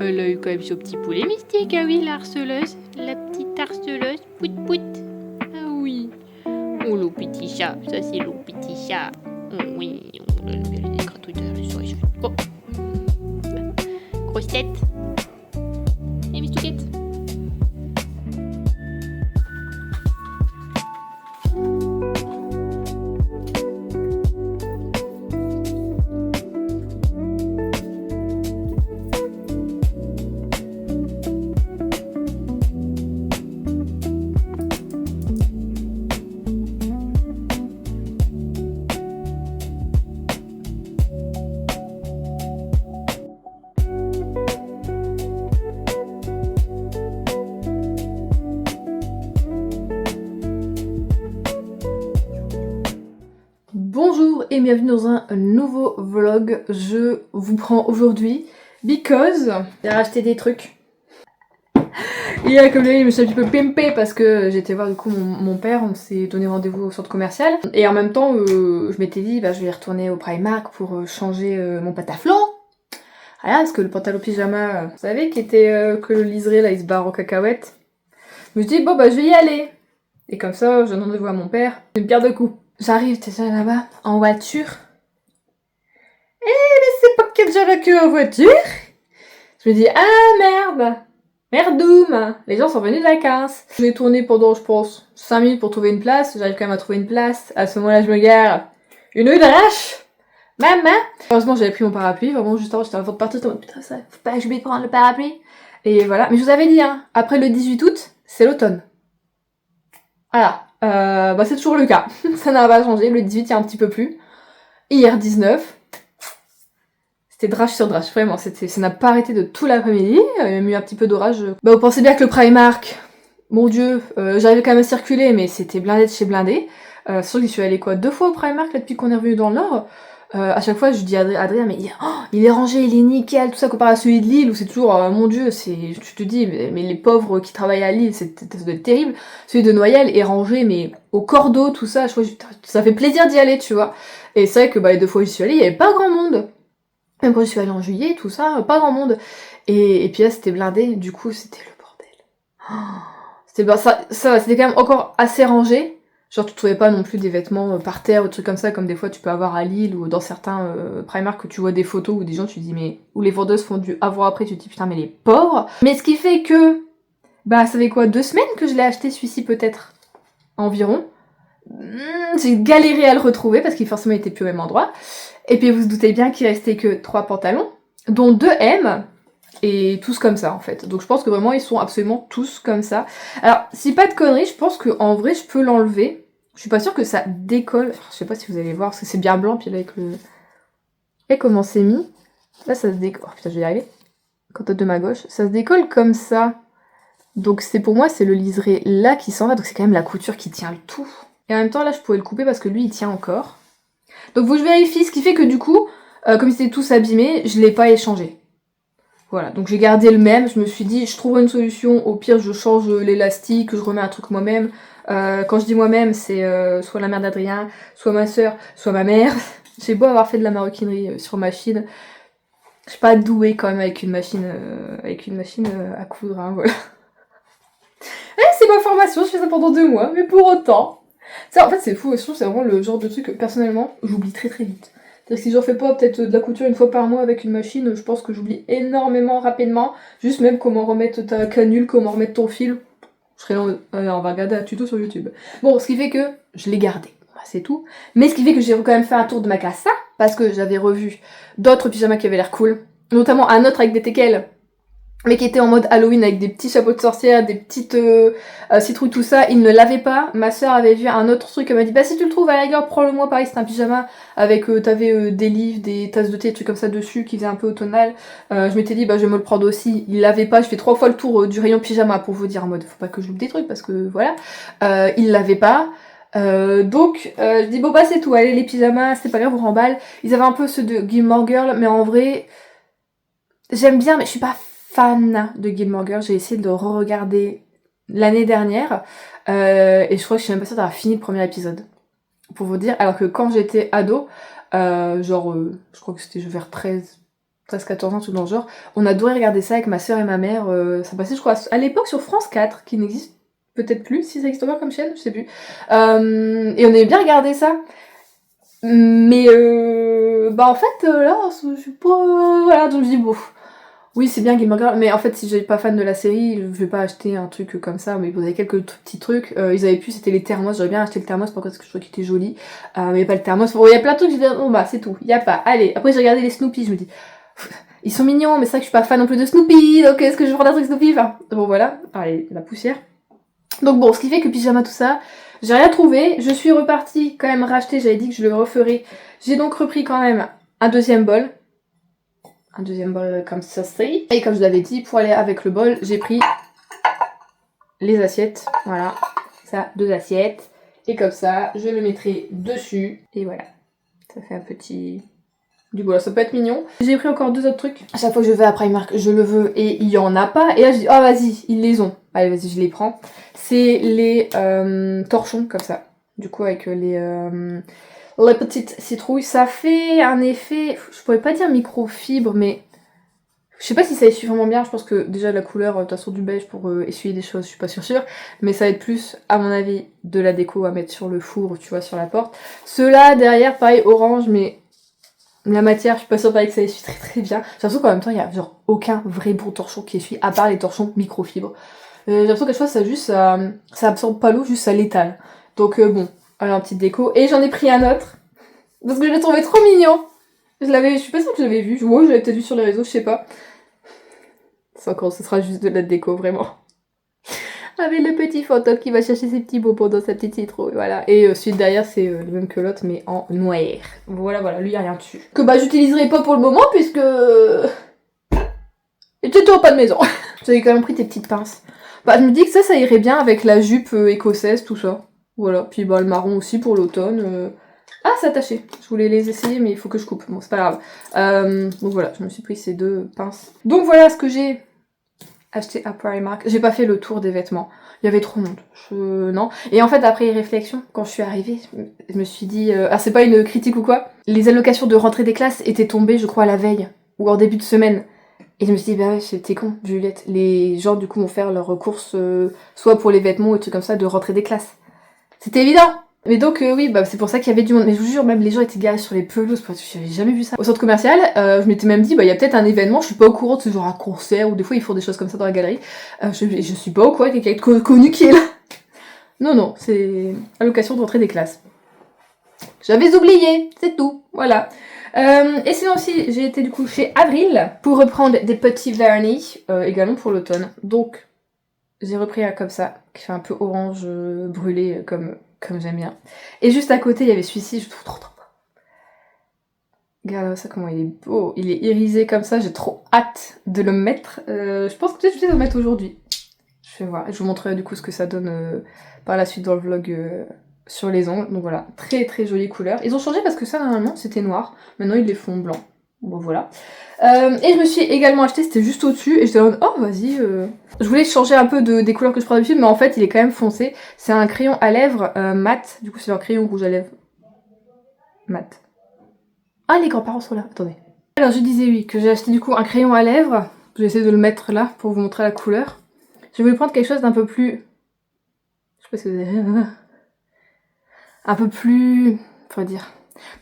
Elle a eu quand même ce petit poulet mystique, ah oui, la harceleuse. La petite harceleuse, pout pout. Ah oui. Oh, le petit chat, ça c'est le petit chat. Oh, oui, j'ai des gratouilles sur les cheveux. Bon. Grosse tête. Et mistouquette. Bonjour et bienvenue dans un nouveau vlog. Je vous prends aujourd'hui because j'ai racheté des trucs. Hier, comme je me suis un petit peu pimpée parce que j'étais voir du coup mon père, on s'est donné rendez-vous au centre commercial. Et en même temps, je m'étais dit, je vais retourner au Primark pour changer mon pantalon. Voilà, parce que le pantalon pyjama, vous savez, qui était que le liseré là, il se barre aux cacahuètes. Je me suis dit, bon je vais y aller. Et comme ça, je donne rendez-vous à mon père. C'est une pierre de coups. J'arrive déjà là-bas, en voiture. C'est pas que j'aurais que en voiture. Je me dis, ah merde, merdoum, les gens sont venus de vacances. Je vais tourner pendant, je pense, 5 minutes pour trouver une place. J'arrive quand même à trouver une place. À ce moment-là, je me gare. Une rue d'arrache. Maman. Heureusement, j'avais pris mon parapluie. Vraiment, juste avant, j'étais en train de partir. Putain, ça, faut pas que je vais prendre le parapluie. Et voilà. Mais je vous avais dit, hein, après le 18 août, c'est l'automne. Voilà. C'est toujours le cas. Ça n'a pas changé. Le 18, il y a un petit peu plus. Hier, 19. C'était drache sur drache, vraiment, ça n'a pas arrêté de tout l'après-midi, il y a même eu un petit peu d'orage. Vous pensez bien que le Primark, mon dieu, j'arrivais quand même à circuler, mais c'était blindé de chez blindé. C'est sûr que j'y suis allée 2 fois au Primark, là, depuis qu'on est revenu dans le Nord. À chaque fois, je dis à Adrien, mais il est rangé, il est nickel, tout ça, comparé à celui de Lille, où c'est toujours, mon dieu, je te dis, mais les pauvres qui travaillent à Lille, ça doit être terrible. Celui de Noyelles est rangé, mais au cordeau, tout ça, je crois, ça fait plaisir d'y aller, tu vois. Et c'est vrai que les 2 fois où j'y suis allée, il y avait pas grand monde. Même quand je suis allée en juillet, tout ça, pas grand monde. Et puis là, c'était blindé, du coup, c'était le bordel. C'était quand même encore assez rangé. Genre, tu trouvais pas non plus des vêtements par terre ou des trucs comme ça, comme des fois tu peux avoir à Lille ou dans certains Primark où tu vois des photos où des gens, tu te dis, mais où les vendeuses font du avant-après, tu te dis, putain, mais les pauvres. Mais ce qui fait que, ça fait quoi, 2 semaines que je l'ai acheté celui-ci peut-être, environ. J'ai galéré à le retrouver parce qu'il forcément était plus au même endroit. Et puis vous vous doutez bien qu'il restait que 3 pantalons, dont 2 M, et tous comme ça en fait. Donc je pense que vraiment ils sont absolument tous comme ça. Alors, si pas de conneries, je pense que en vrai je peux l'enlever. Je suis pas sûre que ça décolle. Enfin, je sais pas si vous allez voir, parce que c'est bien blanc, puis là avec le... Et comment c'est mis. Là ça se décolle. Oh putain, je vais y arriver. Quand de ma gauche, ça se décolle comme ça. Donc pour moi, c'est le liseré là qui s'en va, donc c'est quand même la couture qui tient le tout. Et en même temps, là je pouvais le couper parce que lui il tient encore. Donc faut que je vérifie, ce qui fait que du coup, comme ils étaient tous abîmés, je l'ai pas échangé. Voilà, donc j'ai gardé le même, je me suis dit, je trouverai une solution, au pire je change l'élastique, je remets un truc moi-même. Quand je dis moi-même, c'est soit la mère d'Adrien, soit ma soeur, soit ma mère. J'ai beau avoir fait de la maroquinerie sur machine, je suis pas douée quand même avec une machine à coudre, hein, voilà. C'est ma formation, je fais ça pendant 2 mois, mais pour autant... Ça, en fait, c'est fou, je trouve que c'est vraiment le genre de truc que, personnellement, j'oublie très très vite. C'est-à-dire que si j'en fais pas peut-être de la couture une fois par mois avec une machine, je pense que j'oublie énormément rapidement. Juste même comment remettre ta canule, comment remettre ton fil. Je serais là, on va regarder un tuto sur YouTube. Bon, ce qui fait que je l'ai gardé. C'est tout. Mais ce qui fait que j'ai quand même fait un tour de ma classe, ça, parce que j'avais revu d'autres pyjamas qui avaient l'air cool. Notamment un autre avec des teckels, mais qui était en mode Halloween avec des petits chapeaux de sorcière, des petites citrouilles, tout ça. Il ne l'avait pas. Ma soeur avait vu un autre truc, elle m'a dit, si tu le trouves à la rigueur, prends-le-moi. Pareil, c'était un pyjama avec, t'avais des livres, des tasses de thé, des trucs comme ça dessus, qui faisaient un peu automnal. Je m'étais dit, je vais me le prendre aussi. Il l'avait pas, je fais 3 fois le tour du rayon pyjama pour vous dire, en mode, faut pas que je loupe des trucs, parce que voilà. Il l'avait pas. Donc, je dis, c'est tout, allez, les pyjamas, c'est pas grave, on remballe. Ils avaient un peu ceux de Gilmore Girl, mais en vrai, j'aime bien, mais je suis pas fan de Gilmore Girls, j'ai essayé de le re-regarder l'année dernière, et je crois que je suis même pas sûre d'avoir fini le premier épisode, pour vous dire, alors que quand j'étais ado, je crois que c'était vers 13-14 ans, tout dans le genre. On adorait regarder ça avec ma soeur et ma mère. Ça passait, je crois, à l'époque sur France 4, qui n'existe peut-être plus, si ça existe encore comme chaîne, je sais plus. Et on aimait bien regarder ça. Mais bah en fait, là, je suis pas... voilà, donc je dis, bon... Oui, c'est bien Gilmore Girls, mais en fait, si j'étais pas fan de la série, je vais pas acheter un truc comme ça, mais ils avaient quelques petits trucs. Ils avaient pu, c'était les thermos, j'aurais bien acheté le thermos parce que je trouvais qu'il était joli. Mais y a pas le thermos. Bon, il y a plein de trucs, j'ai dit, bon bah, c'est tout, y a pas. Allez, après j'ai regardé les Snoopy, je me dis, ils sont mignons, mais c'est vrai que je suis pas fan non plus de Snoopy, donc est-ce que je vais prendre un truc Snoopy? Enfin, bon voilà, allez, la poussière. Donc bon, ce qui fait que pyjama, tout ça, j'ai rien trouvé. Je suis repartie quand même racheter, j'avais dit que je le referais. J'ai donc repris quand même un deuxième bol. Un deuxième bol comme ceci. Et comme je l'avais dit, pour aller avec le bol, j'ai pris les assiettes. Voilà, ça, 2 assiettes. Et comme ça, je le mettrai dessus. Et voilà, ça fait un petit... Du coup, là, ça peut être mignon. J'ai pris encore 2 autres trucs. À chaque fois que je vais à Primark, je le veux et il y en a pas. Et là, je dis, oh vas-y, ils les ont. Allez, vas-y, je les prends. C'est les torchons, comme ça. Du coup, avec les petites citrouilles. Ça fait un effet, je pourrais pas dire microfibre, mais je sais pas si ça essuie vraiment bien. Je pense que déjà la couleur, de toute façon, du beige pour essuyer des choses, je suis pas sûre. Mais ça va être plus, à mon avis, de la déco à mettre sur le four, tu vois, sur la porte. Ceux-là, derrière, pareil, orange, mais... La matière, je suis pas sûre pareil que ça essuie très très bien. J'ai l'impression qu'en même temps, il y a genre aucun vrai bon torchon qui essuie, à part les torchons microfibres. J'ai l'impression que ça juste, ça absorbe pas l'eau, juste ça l'étale. Donc bon, allez, en petite déco. Et j'en ai pris un autre, parce que je l'ai trouvé trop mignon. Je suis pas sûre que je l'avais vu. Ouais, je l'avais peut-être vu sur les réseaux, je sais pas. Ça encore, ce sera juste de la déco, vraiment. Avec le petit fantôme qui va chercher ses petits bobos dans sa petite citrouille, voilà. Et suite derrière, c'est le même que l'autre, mais en noir. Voilà, lui, y a rien dessus. Que bah, j'utiliserai pas pour le moment, puisque... J'étais toujours pas de maison. J'avais quand même pris tes petites pinces. Bah, je me dis que ça irait bien avec la jupe écossaise, tout ça. Voilà, puis bah, le marron aussi pour l'automne. Ah, c'est attaché. Je voulais les essayer, mais il faut que je coupe. Bon, c'est pas grave. Donc voilà, je me suis pris ces 2 pinces. Donc voilà ce que j'ai acheté à Primark. J'ai pas fait le tour des vêtements. Il y avait trop de monde. Non. Et en fait, après réflexion, quand je suis arrivée, je me suis dit... Alors c'est pas une critique ou quoi. Les allocations de rentrée des classes étaient tombées, je crois, la veille. Ou en début de semaine. Et je me suis dit, bah ouais, t'es con, Juliette. Les gens, du coup, vont faire leurs courses, soit pour les vêtements ou des trucs comme ça, de rentrée des classes. C'était évident. Mais donc, oui, bah c'est pour ça qu'il y avait du monde. Mais je vous jure, même les gens étaient garés sur les pelouses, parce que j'avais jamais vu ça. Au centre commercial, je m'étais même dit, bah il y a peut-être un événement, je suis pas au courant de ce genre à concert, ou des fois ils font des choses comme ça dans la galerie. Je suis pas au courant qu'il y a quelqu'un de connu qui est là. Non, c'est allocation de rentrée des classes. J'avais oublié, c'est tout, voilà. Et sinon aussi, j'ai été du coup chez Avril pour reprendre des petits vernis, également pour l'automne. Donc, j'ai repris un comme ça, qui fait un peu orange brûlé, comme j'aime bien. Et juste à côté, il y avait celui-ci, je trouve trop beau. Regarde ça, comment il est beau. Il est irisé comme ça, j'ai trop hâte de le mettre. Je pense que peut-être je vais le mettre aujourd'hui. Je vais voir, je vous montrerai du coup ce que ça donne par la suite dans le vlog sur les ongles. Donc voilà, très très jolie couleur. Ils ont changé parce que ça, normalement, c'était noir. Maintenant, ils les font blanc. Bon, voilà. Et je me suis également acheté, c'était juste au-dessus, et j'étais en mode, oh, vas-y. Je voulais changer un peu des couleurs que je prends d'habitude, mais en fait, il est quand même foncé. C'est un crayon à lèvres mat. Du coup, c'est un crayon rouge à lèvres. Mat. Ah, les grands-parents sont là, attendez. Alors, je disais oui, que j'ai acheté du coup un crayon à lèvres. Je vais essayer de le mettre là pour vous montrer la couleur. Je voulais prendre quelque chose d'un peu plus... Je sais pas si vous avez... Un peu plus... Faut dire...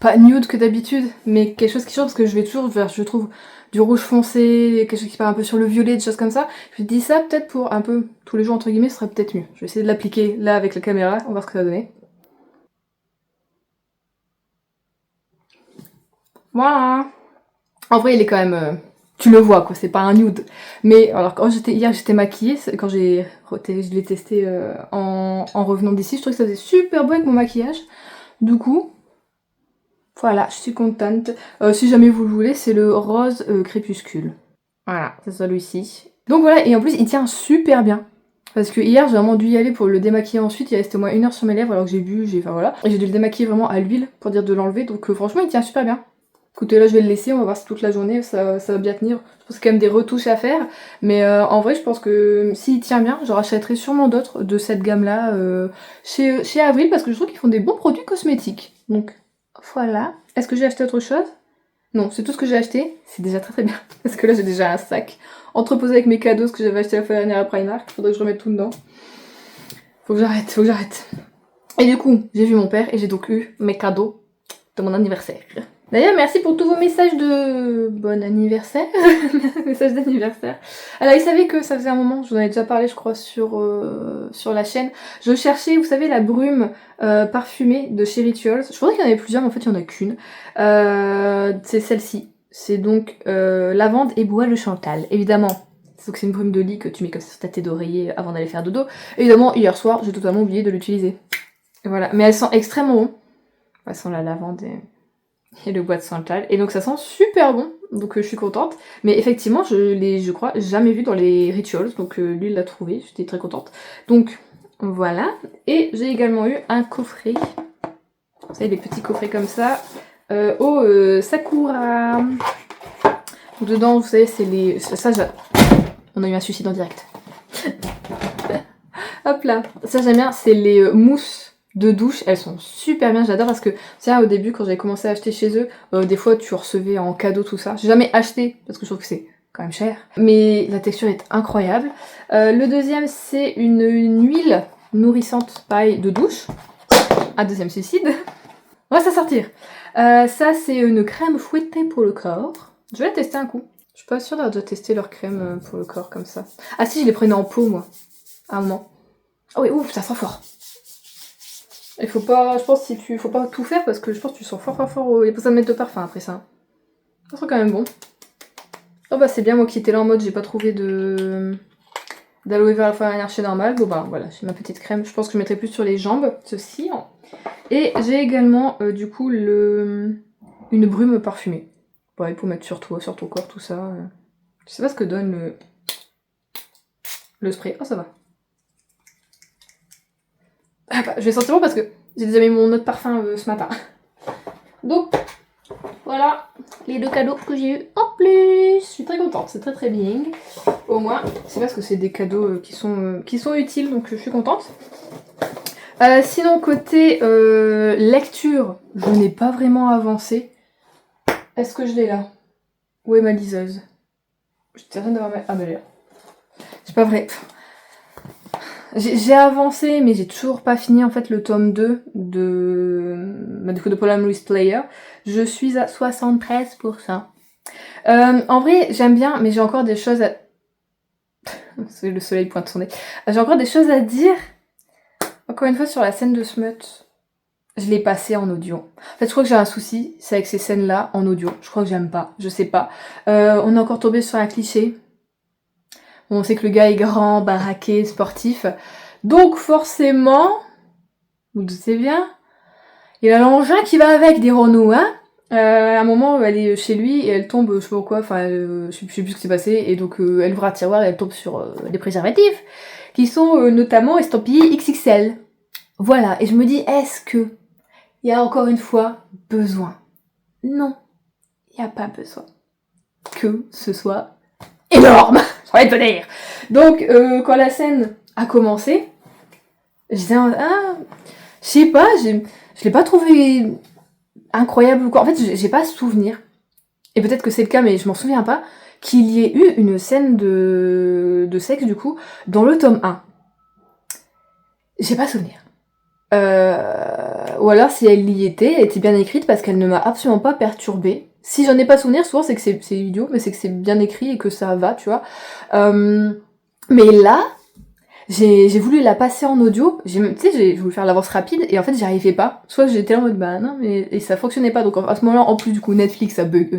Pas nude que d'habitude, mais quelque chose qui change parce que je vais toujours vers, je trouve, du rouge foncé, quelque chose qui part un peu sur le violet, des choses comme ça. Je me dis ça peut-être pour un peu tous les jours entre guillemets, ce serait peut-être mieux. Je vais essayer de l'appliquer là avec la caméra, on va voir ce que ça va donner. Voilà. En vrai, il est quand même... tu le vois quoi, c'est pas un nude. Mais alors quand hier j'étais maquillée, quand je l'ai testé en revenant d'ici, je trouvais que ça faisait super beau avec mon maquillage. Du coup... Voilà, je suis contente. Si jamais vous le voulez, c'est le rose crépuscule. Voilà, c'est celui-ci. Donc voilà, et en plus, il tient super bien. Parce que hier, j'ai vraiment dû y aller pour le démaquiller ensuite. Il restait au moins 1 heure sur mes lèvres alors que j'ai bu, enfin voilà. Et j'ai dû le démaquiller vraiment à l'huile pour dire de l'enlever. Donc franchement, il tient super bien. Écoutez, là, je vais le laisser. On va voir si toute la journée, ça va bien tenir. Je pense qu'il y a quand même des retouches à faire. Mais en vrai, je pense que s'il tient bien, j'en rachèterai sûrement d'autres de cette gamme-là chez Avril. Parce que je trouve qu'ils font des bons produits cosmétiques. Donc... Voilà. Est-ce que j'ai acheté autre chose? Non, c'est tout ce que j'ai acheté, c'est déjà très très bien. Parce que là j'ai déjà un sac entreposé avec mes cadeaux, ce que j'avais acheté la fois dernière à Primark. Faudrait que je remette tout dedans. Faut que j'arrête. Et du coup, j'ai vu mon père et j'ai donc eu mes cadeaux de mon anniversaire. D'ailleurs, merci pour tous vos messages de bon anniversaire. Messages d'anniversaire. Alors, il savait que ça faisait un moment, je vous en ai déjà parlé, je crois, sur la chaîne. Je cherchais, vous savez, la brume parfumée de chez Rituals. Je pensais qu'il y en avait plusieurs, mais en fait, il n'y en a qu'une. C'est celle-ci. C'est donc lavande et bois de Chantal, évidemment. Donc c'est une brume de lit que tu mets comme ça sur ta tête d'oreiller avant d'aller faire dodo. Évidemment, hier soir, j'ai totalement oublié de l'utiliser. Voilà, mais elle sent extrêmement bon. Elle sent la lavande et le bois de Santal. Et donc ça sent super bon, donc je suis contente. Mais effectivement, je l'ai, je crois, jamais vu dans les Rituals, donc lui il l'a trouvé, j'étais très contente. Donc voilà, et j'ai également eu un coffret. Vous savez, des petits coffrets comme ça, au Sakura. Donc dedans, vous savez, c'est les... Ça, on a eu un suicide en direct. Hop là, ça j'aime bien, c'est les mousses de douche, elles sont super bien, j'adore parce que, tiens, au début, quand j'avais commencé à acheter chez eux, des fois tu recevais en cadeau tout ça. J'ai jamais acheté, parce que je trouve que c'est quand même cher, mais la texture est incroyable. Le deuxième, c'est une huile nourrissante, pareil, de douche. Un deuxième suicide. On va s'en sortir. Ça, c'est une crème fouettée pour le corps. Je vais la tester un coup. Je suis pas sûre d'avoir déjà testé leur crème pour le corps comme ça. Ah si, je les prenais en pot, moi, à un moment. Oh oui, ouf, ça sent fort. Il faut pas, je pense, faut pas tout faire parce que je pense que tu sens fort. Il n'y a pas besoin de mettre de parfum après ça. Ça sent quand même bon. Oh bah c'est bien, moi qui étais là en mode j'ai pas trouvé d'aloe vera la fois dernière chez Normal. Bon bah voilà, j'ai ma petite crème. Je pense que je mettrai plus sur les jambes, ceci. Et j'ai également du coup une brume parfumée. Ouais, pour mettre sur toi, sur ton corps, tout ça. Je sais pas ce que donne le spray. Oh ça va. Ah bah, je vais sentir bon parce que j'ai déjà mis mon autre parfum ce matin. Donc, voilà les deux cadeaux que j'ai eu en plus. Je suis très contente, c'est très très bien. Au moins, c'est parce que c'est des cadeaux qui sont utiles, donc je suis contente. Sinon, côté lecture, je n'ai pas vraiment avancé. Est-ce que je l'ai là? Où est ma liseuse? Je suis certaine d'avoir Ah, mais là. C'est pas vrai. J'ai avancé, mais j'ai toujours pas fini en fait le tome 2 de Polar Louise Player. Je suis à 73%. En vrai, j'aime bien, mais j'ai encore des choses à... Le soleil pointe son nez. J'ai encore des choses à dire. Encore une fois, sur la scène de Smut, je l'ai passée en audio. En fait, je crois que j'ai un souci, c'est avec ces scènes-là en audio. Je crois que j'aime pas, je sais pas. On est encore tombé sur un cliché. On sait que le gars est grand, baraqué, sportif. Donc forcément, vous doutez bien, il a l'engin qui va avec, des Renault, hein. À un moment, elle est chez lui et elle tombe, je sais pas quoi, enfin, je sais plus ce qui s'est passé, et donc elle ouvre un tiroir et elle tombe sur des préservatifs, qui sont notamment estampillés XXL. Voilà, et je me dis, est-ce que il y a encore une fois besoin? Non, il n'y a pas besoin que ce soit énorme, ça va te dire. Donc, quand la scène a commencé, je disais, ah, je sais pas, je l'ai pas trouvé incroyable ou quoi. En fait, j'ai pas souvenir, et peut-être que c'est le cas, mais je m'en souviens pas, qu'il y ait eu une scène de sexe, du coup, dans le tome 1. J'ai pas souvenir. Ou alors, si elle y était, elle était bien écrite parce qu'elle ne m'a absolument pas perturbée. Si j'en ai pas souvenir, souvent c'est que c'est idiot, mais c'est que c'est bien écrit et que ça va, tu vois. Mais là, j'ai voulu la passer en audio, tu sais, j'ai voulu faire l'avance rapide et en fait j'y arrivais pas. Soit j'étais en mode bah non, mais et ça fonctionnait pas. Donc à ce moment-là, en plus du coup Netflix a bugué,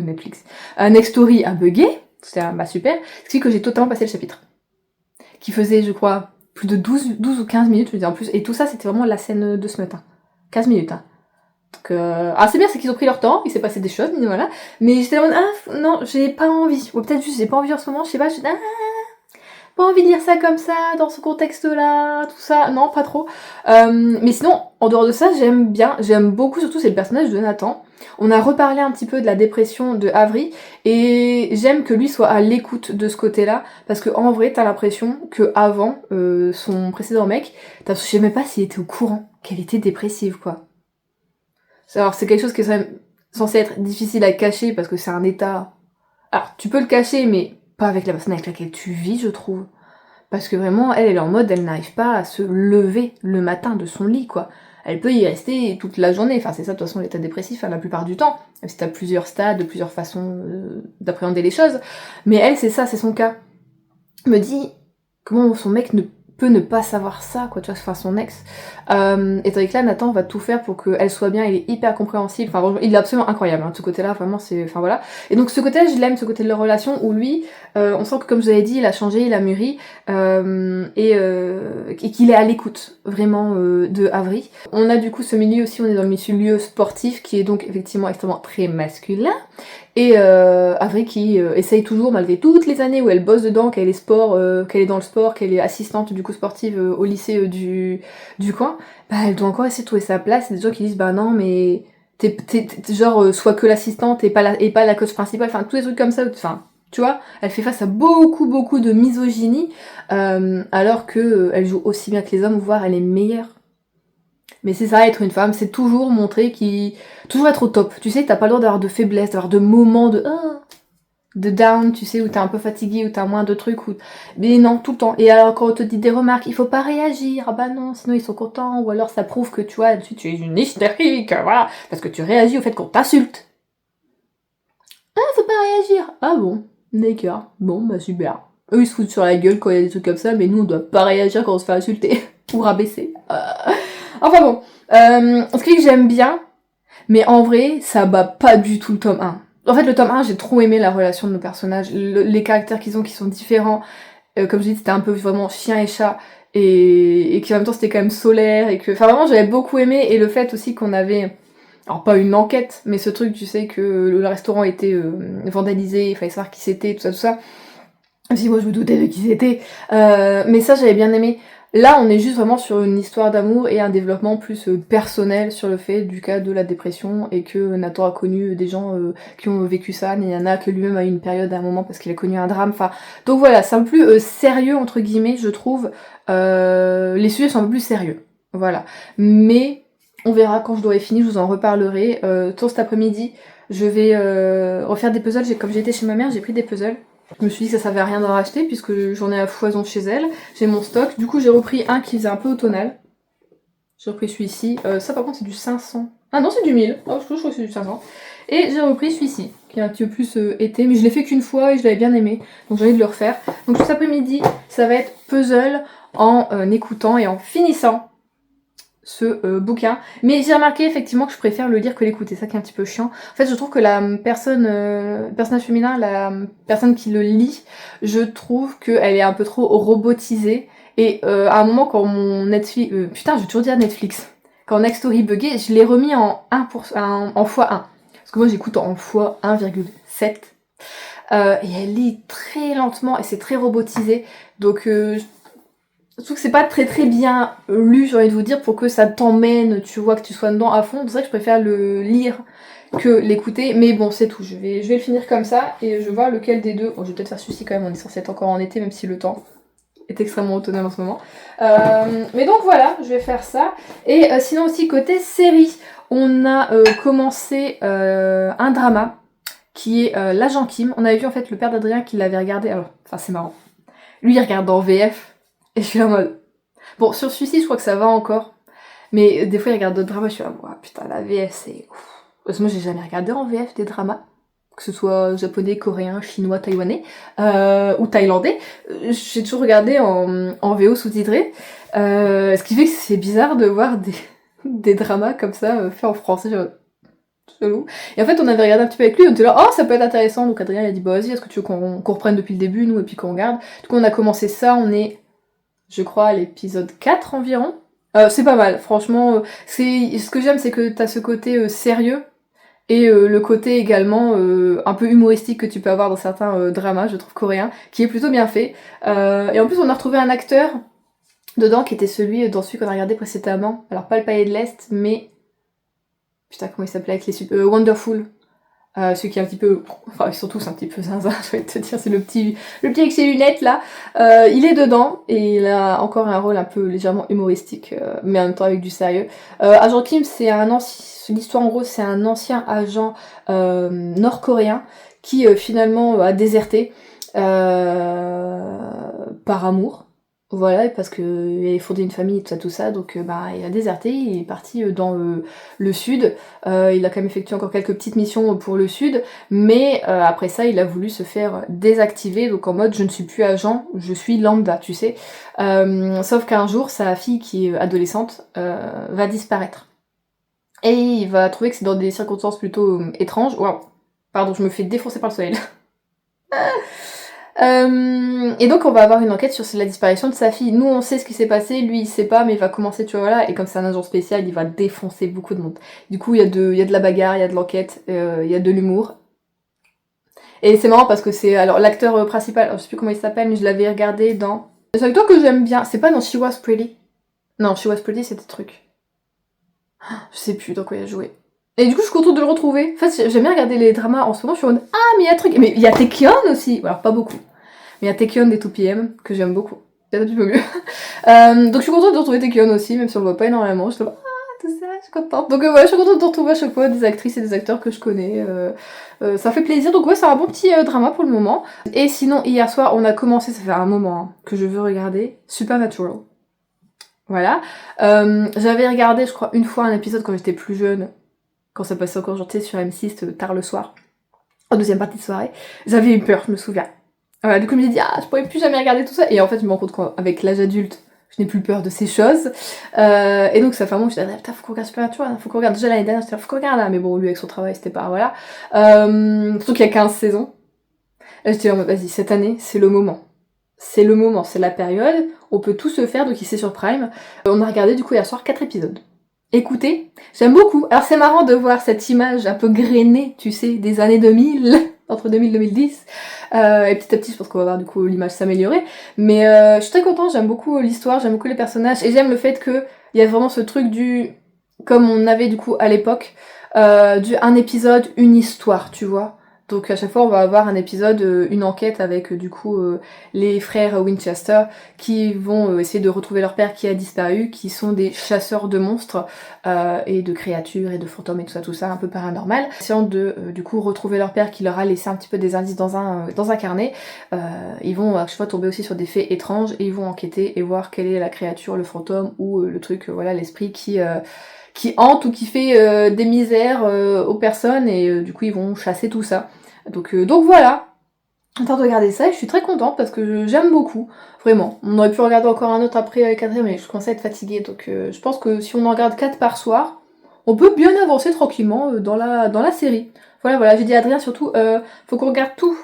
Nextory a bugué, c'était bah super. Ce qui fait que j'ai totalement passé le chapitre. Qui faisait, je crois, plus de 12 ou 15 minutes, je veux dire en plus. Et tout ça, c'était vraiment la scène de ce matin. 15 minutes, hein. Donc, ah, c'est bien, c'est qu'ils ont pris leur temps, il s'est passé des choses, mais voilà. Mais j'étais en mode, ah, non, j'ai pas envie. Ou peut-être juste, j'ai pas envie en ce moment, je sais pas, pas envie de lire ça comme ça, dans ce contexte-là, tout ça. Non, pas trop. Mais sinon, en dehors de ça, j'aime bien, j'aime beaucoup, surtout, c'est le personnage de Nathan. On a reparlé un petit peu de la dépression de Avery, et j'aime que lui soit à l'écoute de ce côté-là, parce que en vrai, t'as l'impression que avant son précédent mec, je sais même pas s'il était au courant qu'elle était dépressive, quoi. Alors c'est quelque chose qui est quand même censé être difficile à cacher parce que c'est un état... Alors, tu peux le cacher, mais pas avec la personne avec laquelle tu vis, je trouve. Parce que vraiment, elle est en mode, elle n'arrive pas à se lever le matin de son lit, quoi. Elle peut y rester toute la journée, enfin c'est ça de toute façon l'état dépressif, la plupart du temps. Même si t'as plusieurs stades, plusieurs façons d'appréhender les choses. Mais elle, c'est ça, c'est son cas. Me dit, comment son mec ne peut ne pas savoir ça, quoi, tu vois, enfin son ex. Et tandis que là, Nathan va tout faire pour qu'elle soit bien, il est hyper compréhensible, enfin il est absolument incroyable, hein, de ce côté-là, vraiment, c'est... Enfin voilà. Et donc ce côté-là, je l'aime, ce côté de leur relation, où lui, on sent que comme je vous l'avais dit, il a changé, il a mûri, et qu'il est à l'écoute, vraiment, de Avery. On a du coup ce milieu aussi, on est dans le milieu sportif, qui est donc effectivement extrêmement très masculin, et Avery qui essaye toujours, malgré toutes les années où elle bosse dedans, qu'elle est dans le sport, qu'elle est assistante du coup sportive au lycée du coin, bah elle doit encore essayer de trouver sa place. Il y a des gens qui disent bah non mais t'es genre sois que l'assistante et pas la coach principale, enfin tous les trucs comme ça, enfin tu vois, elle fait face à beaucoup de misogynie, alors que elle joue aussi bien que les hommes, voire elle est meilleure. Mais c'est ça, être une femme, c'est toujours montrer toujours être au top. Tu sais, t'as pas le droit d'avoir de faiblesse, d'avoir de moments de down, tu sais, où t'es un peu fatigué, où t'as moins de trucs, mais non, tout le temps. Et alors, quand on te dit des remarques, il faut pas réagir, ah bah non, sinon ils sont contents, ou alors ça prouve que, tu vois, tu es une hystérique, voilà, parce que tu réagis au fait qu'on t'insulte. Ah, faut pas réagir. Ah bon, d'accord. Bon, bah super. Eux, ils se foutent sur la gueule quand il y a des trucs comme ça, mais nous, on doit pas réagir quand on se fait insulter, ou rabaisser. Enfin bon, ce que j'aime bien, mais en vrai, ça bat pas du tout le tome 1. En fait, le tome 1, j'ai trop aimé la relation de nos personnages, les caractères qu'ils ont qui sont différents. Comme je dis, c'était un peu vraiment chien et chat, et qu'en même temps c'était quand même solaire, et que... Enfin vraiment, j'avais beaucoup aimé, et le fait aussi qu'on avait... Alors pas une enquête, mais ce truc, tu sais, que le restaurant était vandalisé, il fallait savoir qui c'était, tout ça. Même si moi je me doutais de qui c'était. Mais ça, j'avais bien aimé. Là, on est juste vraiment sur une histoire d'amour et un développement plus personnel sur le fait du cas de la dépression, et que Nathan a connu des gens qui ont vécu ça, et il y en a que lui-même a eu une période à un moment parce qu'il a connu un drame. Enfin, donc voilà, c'est un peu plus sérieux entre guillemets, je trouve. Les sujets sont un peu plus sérieux, voilà. Mais on verra quand je l'aurai fini, je vous en reparlerai. Tôt cet après-midi, je vais refaire des puzzles. Comme j'étais chez ma mère, j'ai pris des puzzles. Je me suis dit que ça servait à rien d'en racheter puisque j'en ai à foison chez elle, j'ai mon stock. Du coup j'ai repris un qui faisait un peu automnal. J'ai repris celui-ci. Ça par contre c'est du 500. Ah non c'est du 1000. Oh, je crois que c'est du 500. Et j'ai repris celui-ci qui est un petit peu plus été, mais je l'ai fait qu'une fois et je l'avais bien aimé. Donc j'ai envie de le refaire. Donc cet après-midi ça va être puzzle en écoutant et en finissant ce bouquin. Mais j'ai remarqué effectivement que je préfère le lire que l'écouter, ça qui est un petit peu chiant. En fait, je trouve que la personnage féminin, la personne qui le lit, je trouve qu'elle est un peu trop robotisée. Et à un moment, quand mon Netflix... putain, je vais toujours dire Netflix. Quand Nextory buguait, je l'ai remis en x1. Parce que moi, j'écoute en x1,7. Et elle lit très lentement et c'est très robotisé. Donc... je trouve que c'est pas très bien lu, j'ai envie de vous dire, pour que ça t'emmène, tu vois, que tu sois dedans à fond. C'est vrai que je préfère le lire que l'écouter, mais bon, c'est tout. Je vais le finir comme ça, et je vais voir lequel des deux... Bon, je vais peut-être faire celui-ci quand même, on est censé être encore en été, même si le temps est extrêmement autonome en ce moment. Mais donc voilà, je vais faire ça. Et sinon aussi, côté série, on a commencé un drama, qui est l'agent Kim. On avait vu en fait le père d'Adrien qui l'avait regardé, alors, enfin c'est marrant. Lui, il regarde en VF, et je suis en mode... Bon, sur celui-ci, je crois que ça va encore. Mais des fois, il regarde d'autres dramas, je suis là, oh, putain, la VF, c'est... Parce que moi, j'ai jamais regardé en VF des dramas. Que ce soit japonais, coréen, chinois, taïwanais, ou thaïlandais. J'ai toujours regardé en VO sous-titré. Ce qui fait que c'est bizarre de voir des dramas comme ça, faits en français, genre... Chelou. Et en fait, on avait regardé un petit peu avec lui, on était là, oh, ça peut être intéressant. Donc Adrien, il a dit, bah vas-y, est-ce que tu veux qu'on reprenne depuis le début, nous, et puis qu'on regarde. Du coup, on a commencé ça, on est... je crois à l'épisode 4 environ. C'est pas mal, franchement. Ce que j'aime, c'est que t'as ce côté sérieux, et le côté également un peu humoristique que tu peux avoir dans certains dramas, je trouve, coréens, qui est plutôt bien fait. Et en plus, on a retrouvé un acteur dedans qui était dans celui qu'on a regardé précédemment. Alors, pas le Palais de l'Est, mais... putain, comment il s'appelait avec les Wonderful. celui qui est un petit peu, enfin surtout c'est un petit peu zinzin, je vais te dire, c'est le petit avec ses lunettes là, il est dedans et il a encore un rôle un peu légèrement humoristique, mais en même temps avec du sérieux. Agent Kim, c'est l'histoire en gros, c'est un ancien agent nord-coréen qui finalement a déserté par amour. Voilà, parce qu'il a fondé une famille, tout ça, donc il a déserté, il est parti dans le sud, il a quand même effectué encore quelques petites missions pour le sud, mais après ça, il a voulu se faire désactiver, donc en mode je ne suis plus agent, je suis lambda, tu sais. Sauf qu'un jour, sa fille, qui est adolescente, va disparaître. Et il va trouver que c'est dans des circonstances plutôt étranges. Waouh, pardon, je me fais défoncer par le soleil. Et donc on va avoir une enquête sur la disparition de sa fille. Nous on sait ce qui s'est passé, lui il sait pas, mais il va commencer, tu vois, voilà, et comme c'est un agent spécial, il va défoncer beaucoup de monde. Du coup il y a de la bagarre, il y a de l'enquête, il y a de l'humour. Et c'est marrant parce que c'est, alors l'acteur principal, alors, je sais plus comment il s'appelle, mais je l'avais regardé dans... C'est un acteur que j'aime bien, c'est pas dans She Was Pretty. Non, She Was Pretty c'était truc. Je sais plus dans quoi il a joué. Et du coup, je suis contente de le retrouver. En fait, j'aime bien regarder les dramas en ce moment. Je suis en mode, ah, mais il y a un truc. Mais il y a Taekyon aussi. Alors, pas beaucoup. Mais il y a Taekyon des 2PM, que j'aime beaucoup. C'est un petit peu mieux. Donc, je suis contente de retrouver Taekyon aussi, même si on le voit pas énormément. Je te vois, ah, tout ça, je suis contente. Donc, voilà, je suis contente de retrouver à chaque fois des actrices et des acteurs que je connais. Ça fait plaisir. Donc, ouais, c'est un bon petit drama pour le moment. Et sinon, hier soir, on a commencé, ça fait un moment hein, que je veux regarder Supernatural. Voilà. J'avais regardé, je crois, une fois un épisode quand j'étais plus jeune, quand ça passait encore, genre, tu sais, sur M6, tard le soir, en deuxième partie de soirée. J'avais eu peur, je me souviens. Voilà, du coup, je me dis, ah, je pourrais plus jamais regarder tout ça. Et en fait, je me rends compte qu'avec l'âge adulte, je n'ai plus peur de ces choses. Et donc, ça fait un moment que je me dis, putain, faut qu'on regarde Supernatural, faut qu'on regarde. Déjà l'année dernière, j'étais là, faut qu'on regarde là. Mais bon, lui, avec son travail, c'était pas, voilà. Surtout qu'il y a 15 saisons. Là, j'étais en mode, vas-y, cette année, c'est le moment. C'est le moment, c'est la période, on peut tout se faire, donc ici sur Prime. On a regardé du coup hier soir 4 épisodes. Écoutez, j'aime beaucoup. Alors c'est marrant de voir cette image un peu grainée, tu sais, des années 2000, entre 2000 et 2010. Et petit à petit, je pense qu'on va voir du coup l'image s'améliorer. Mais je suis très contente, j'aime beaucoup l'histoire, j'aime beaucoup les personnages, et j'aime le fait que il y a vraiment ce truc du... Comme on avait du coup à l'époque, du un épisode, une histoire, tu vois. Donc à chaque fois on va avoir un épisode, une enquête avec du coup les frères Winchester qui vont essayer de retrouver leur père qui a disparu, qui sont des chasseurs de monstres et de créatures et de fantômes et tout ça, un peu paranormal. Essayant de du coup retrouver leur père qui leur a laissé un petit peu des indices dans un carnet. Ils vont à chaque fois tomber aussi sur des faits étranges et ils vont enquêter et voir quelle est la créature, le fantôme ou le truc, voilà, l'esprit qui hante ou qui fait des misères aux personnes et du coup ils vont chasser tout ça. Donc voilà, en train de regarder ça et je suis très contente parce que j'aime beaucoup, vraiment. On aurait pu regarder encore un autre après quatrième mais je commençais à être fatiguée donc je pense que si on en regarde 4 par soir, on peut bien avancer tranquillement dans la série. Voilà, j'ai dit à Adrien surtout, faut qu'on regarde tout.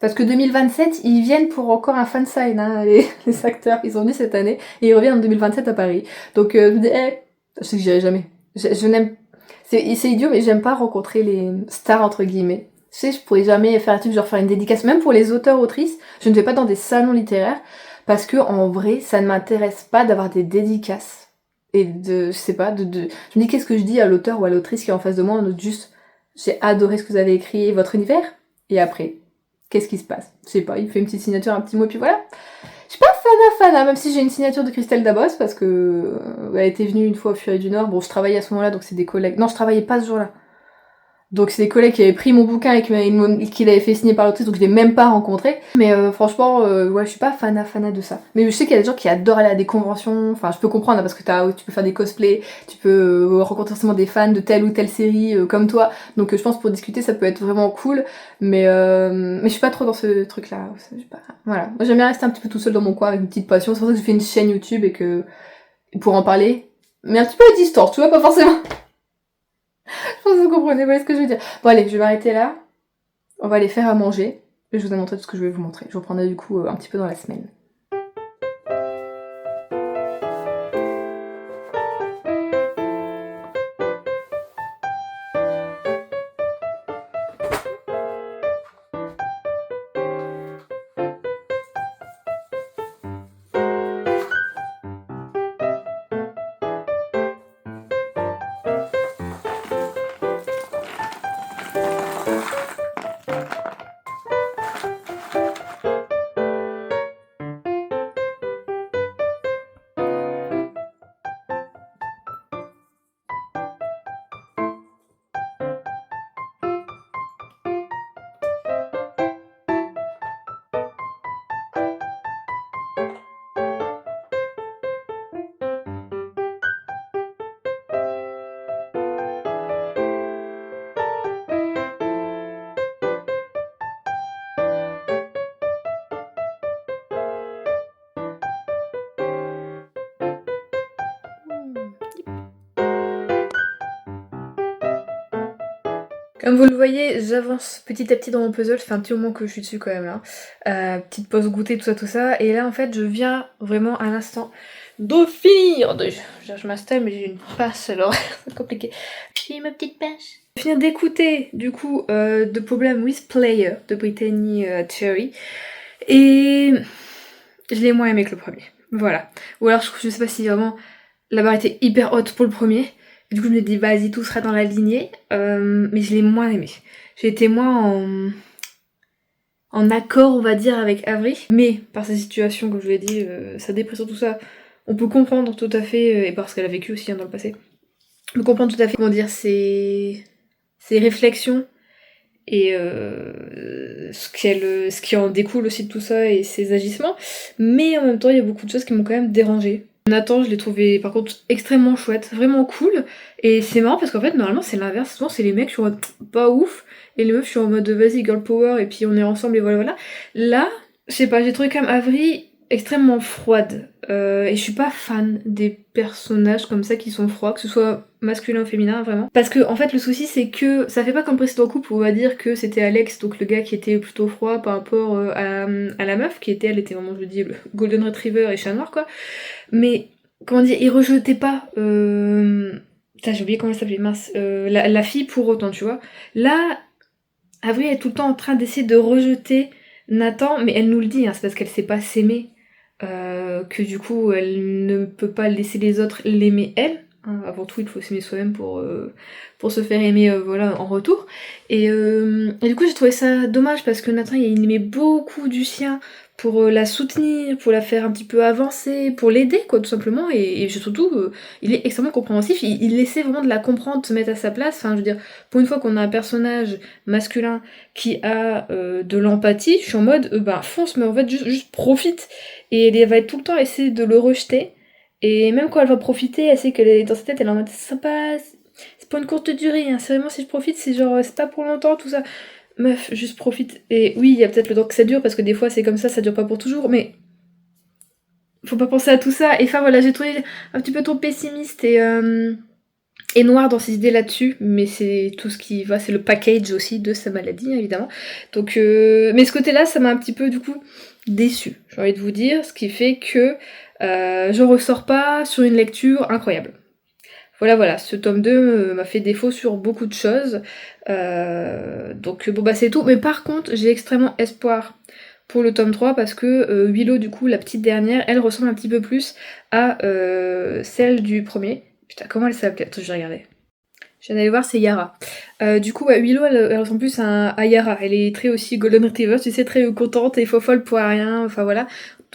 Parce que 2027, ils viennent pour encore un fansign, hein, les acteurs, ils sont venus cette année et ils reviennent en 2027 à Paris. Donc je me dis, je sais que j'irai jamais. Je n'aime... C'est idiot mais j'aime pas rencontrer les stars entre guillemets. Tu sais, je pourrais jamais faire un truc genre faire une dédicace, même pour les auteurs-autrices, je ne vais pas dans des salons littéraires, parce que en vrai, ça ne m'intéresse pas d'avoir des dédicaces. Et je sais pas, je me dis qu'est-ce que je dis à l'auteur ou à l'autrice qui est en face de moi, en mode juste, j'ai adoré ce que vous avez écrit, votre univers, et après, qu'est-ce qui se passe? Je sais pas, il fait une petite signature, un petit mot, puis voilà. Je suis pas fana, même si j'ai une signature de Christelle Dabos, parce que elle était venue une fois au Furet du Nord, bon, je travaillais à ce moment-là, donc c'est des collègues. Non, je travaillais pas ce jour-là. Donc c'est des collègues qui avaient pris mon bouquin et qui l'avaient fait signer par l'autrice, donc je l'ai même pas rencontré. Mais franchement, ouais, je suis pas fana de ça. Mais je sais qu'il y a des gens qui adorent aller à des conventions, enfin je peux comprendre, hein, parce que tu peux faire des cosplays, tu peux rencontrer forcément des fans de telle ou telle série comme toi. Donc je pense pour discuter ça peut être vraiment cool. Mais je suis pas trop dans ce truc-là. Voilà. Moi j'aime bien rester un petit peu tout seul dans mon coin avec une petite passion. C'est pour ça que je fais une chaîne YouTube et que pour en parler, mais un petit peu à distance, tu vois, pas forcément. Je pense que vous comprenez pas ce que je veux dire. Bon allez, je vais m'arrêter là. On va aller faire à manger. Et je vous ai montré tout ce que je vais vous montrer. Je reprendrai du coup un petit peu dans la semaine. Comme vous le voyez, j'avance petit à petit dans mon puzzle, ça fait un petit moment que je suis dessus quand même là. Petite pause goûter, tout ça, et là en fait je viens vraiment à l'instant de finir je m'installe mais j'ai une passe alors c'est compliqué. J'ai ma petite pêche. Je viens d'écouter du coup The Problem with Player de Brittany Cherry, et je l'ai moins aimé que le premier. Voilà. Ou alors je sais pas si vraiment la barre était hyper haute pour le premier. Et du coup je me dis vas-y tout sera dans la lignée. Mais je l'ai moins aimé. J'ai été moins en accord on va dire avec Avery. Mais par sa situation comme je vous l'ai dit, sa dépression tout ça, on peut comprendre tout à fait, et parce qu'elle a vécu aussi hein, dans le passé. On peut comprendre tout à fait comment dire ses réflexions et ce qui en découle aussi de tout ça et ses agissements, mais en même temps il y a beaucoup de choses qui m'ont quand même dérangée. Nathan je l'ai trouvé par contre extrêmement chouette, vraiment cool, et c'est marrant parce qu'en fait normalement c'est l'inverse, souvent c'est les mecs qui sont en mode pas ouf, et les meufs qui sont en mode vas-y girl power et puis on est ensemble et voilà. Là, je sais pas, j'ai trouvé quand même Avery extrêmement froide, et je suis pas fan des personnages comme ça qui sont froids, que ce soit masculin ou féminin vraiment. Parce que en fait le souci c'est que ça fait pas comme le précédent couple où on va dire que c'était Alex, donc le gars qui était plutôt froid par rapport à la meuf, elle était vraiment je dis le Golden Retriever et chat noir quoi. Mais comment dire, il rejetait pas putain j'ai oublié comment elle s'appelait, mince, la fille pour autant tu vois. Là, Avril est tout le temps en train d'essayer de rejeter Nathan, mais elle nous le dit, hein, c'est parce qu'elle sait pas s'aimer, que du coup elle ne peut pas laisser les autres l'aimer elle. Hein, avant tout, il faut s'aimer soi-même pour se faire aimer voilà, en retour. Et du coup, j'ai trouvé ça dommage parce que Nathan, il aimait beaucoup du sien pour la soutenir, pour la faire un petit peu avancer, pour l'aider, quoi, tout simplement. Et surtout, il est extrêmement compréhensif. Il essaie vraiment de la comprendre, de se mettre à sa place. Enfin, je veux dire, pour une fois qu'on a un personnage masculin qui a de l'empathie, je suis en mode, ben fonce, mais en fait, juste profite. Et elle va être tout le temps essayer de le rejeter. Et même quand elle va profiter, elle sait qu'elle est dans sa tête, elle est en mode c'est sympa, c'est pas une courte durée, hein. C'est vraiment si je profite, c'est genre c'est pas pour longtemps, tout ça. Meuf, juste profite. Et oui, il y a peut-être le temps que ça dure, parce que des fois c'est comme ça dure pas pour toujours, mais faut pas penser à tout ça. Et enfin voilà, j'ai trouvé un petit peu trop pessimiste et noir dans ses idées là-dessus, mais c'est tout ce qui va, c'est le package aussi de sa maladie, évidemment. Donc, mais ce côté-là, ça m'a un petit peu, du coup, déçue, j'ai envie de vous dire, ce qui fait que je ressors pas sur une lecture incroyable. Voilà, ce tome 2 m'a fait défaut sur beaucoup de choses, donc bon bah c'est tout, mais par contre, j'ai extrêmement espoir pour le tome 3 parce que Willow, du coup, la petite dernière, elle ressemble un petit peu plus à celle du premier. Putain, comment elle s'appelle? Attends, je vais regarder. Je viens d'aller voir, c'est Yara. Du coup, ouais, Willow, elle ressemble plus à Yara. Elle est très aussi Golden Retriever, tu sais, très contente et folle pour rien. Enfin voilà.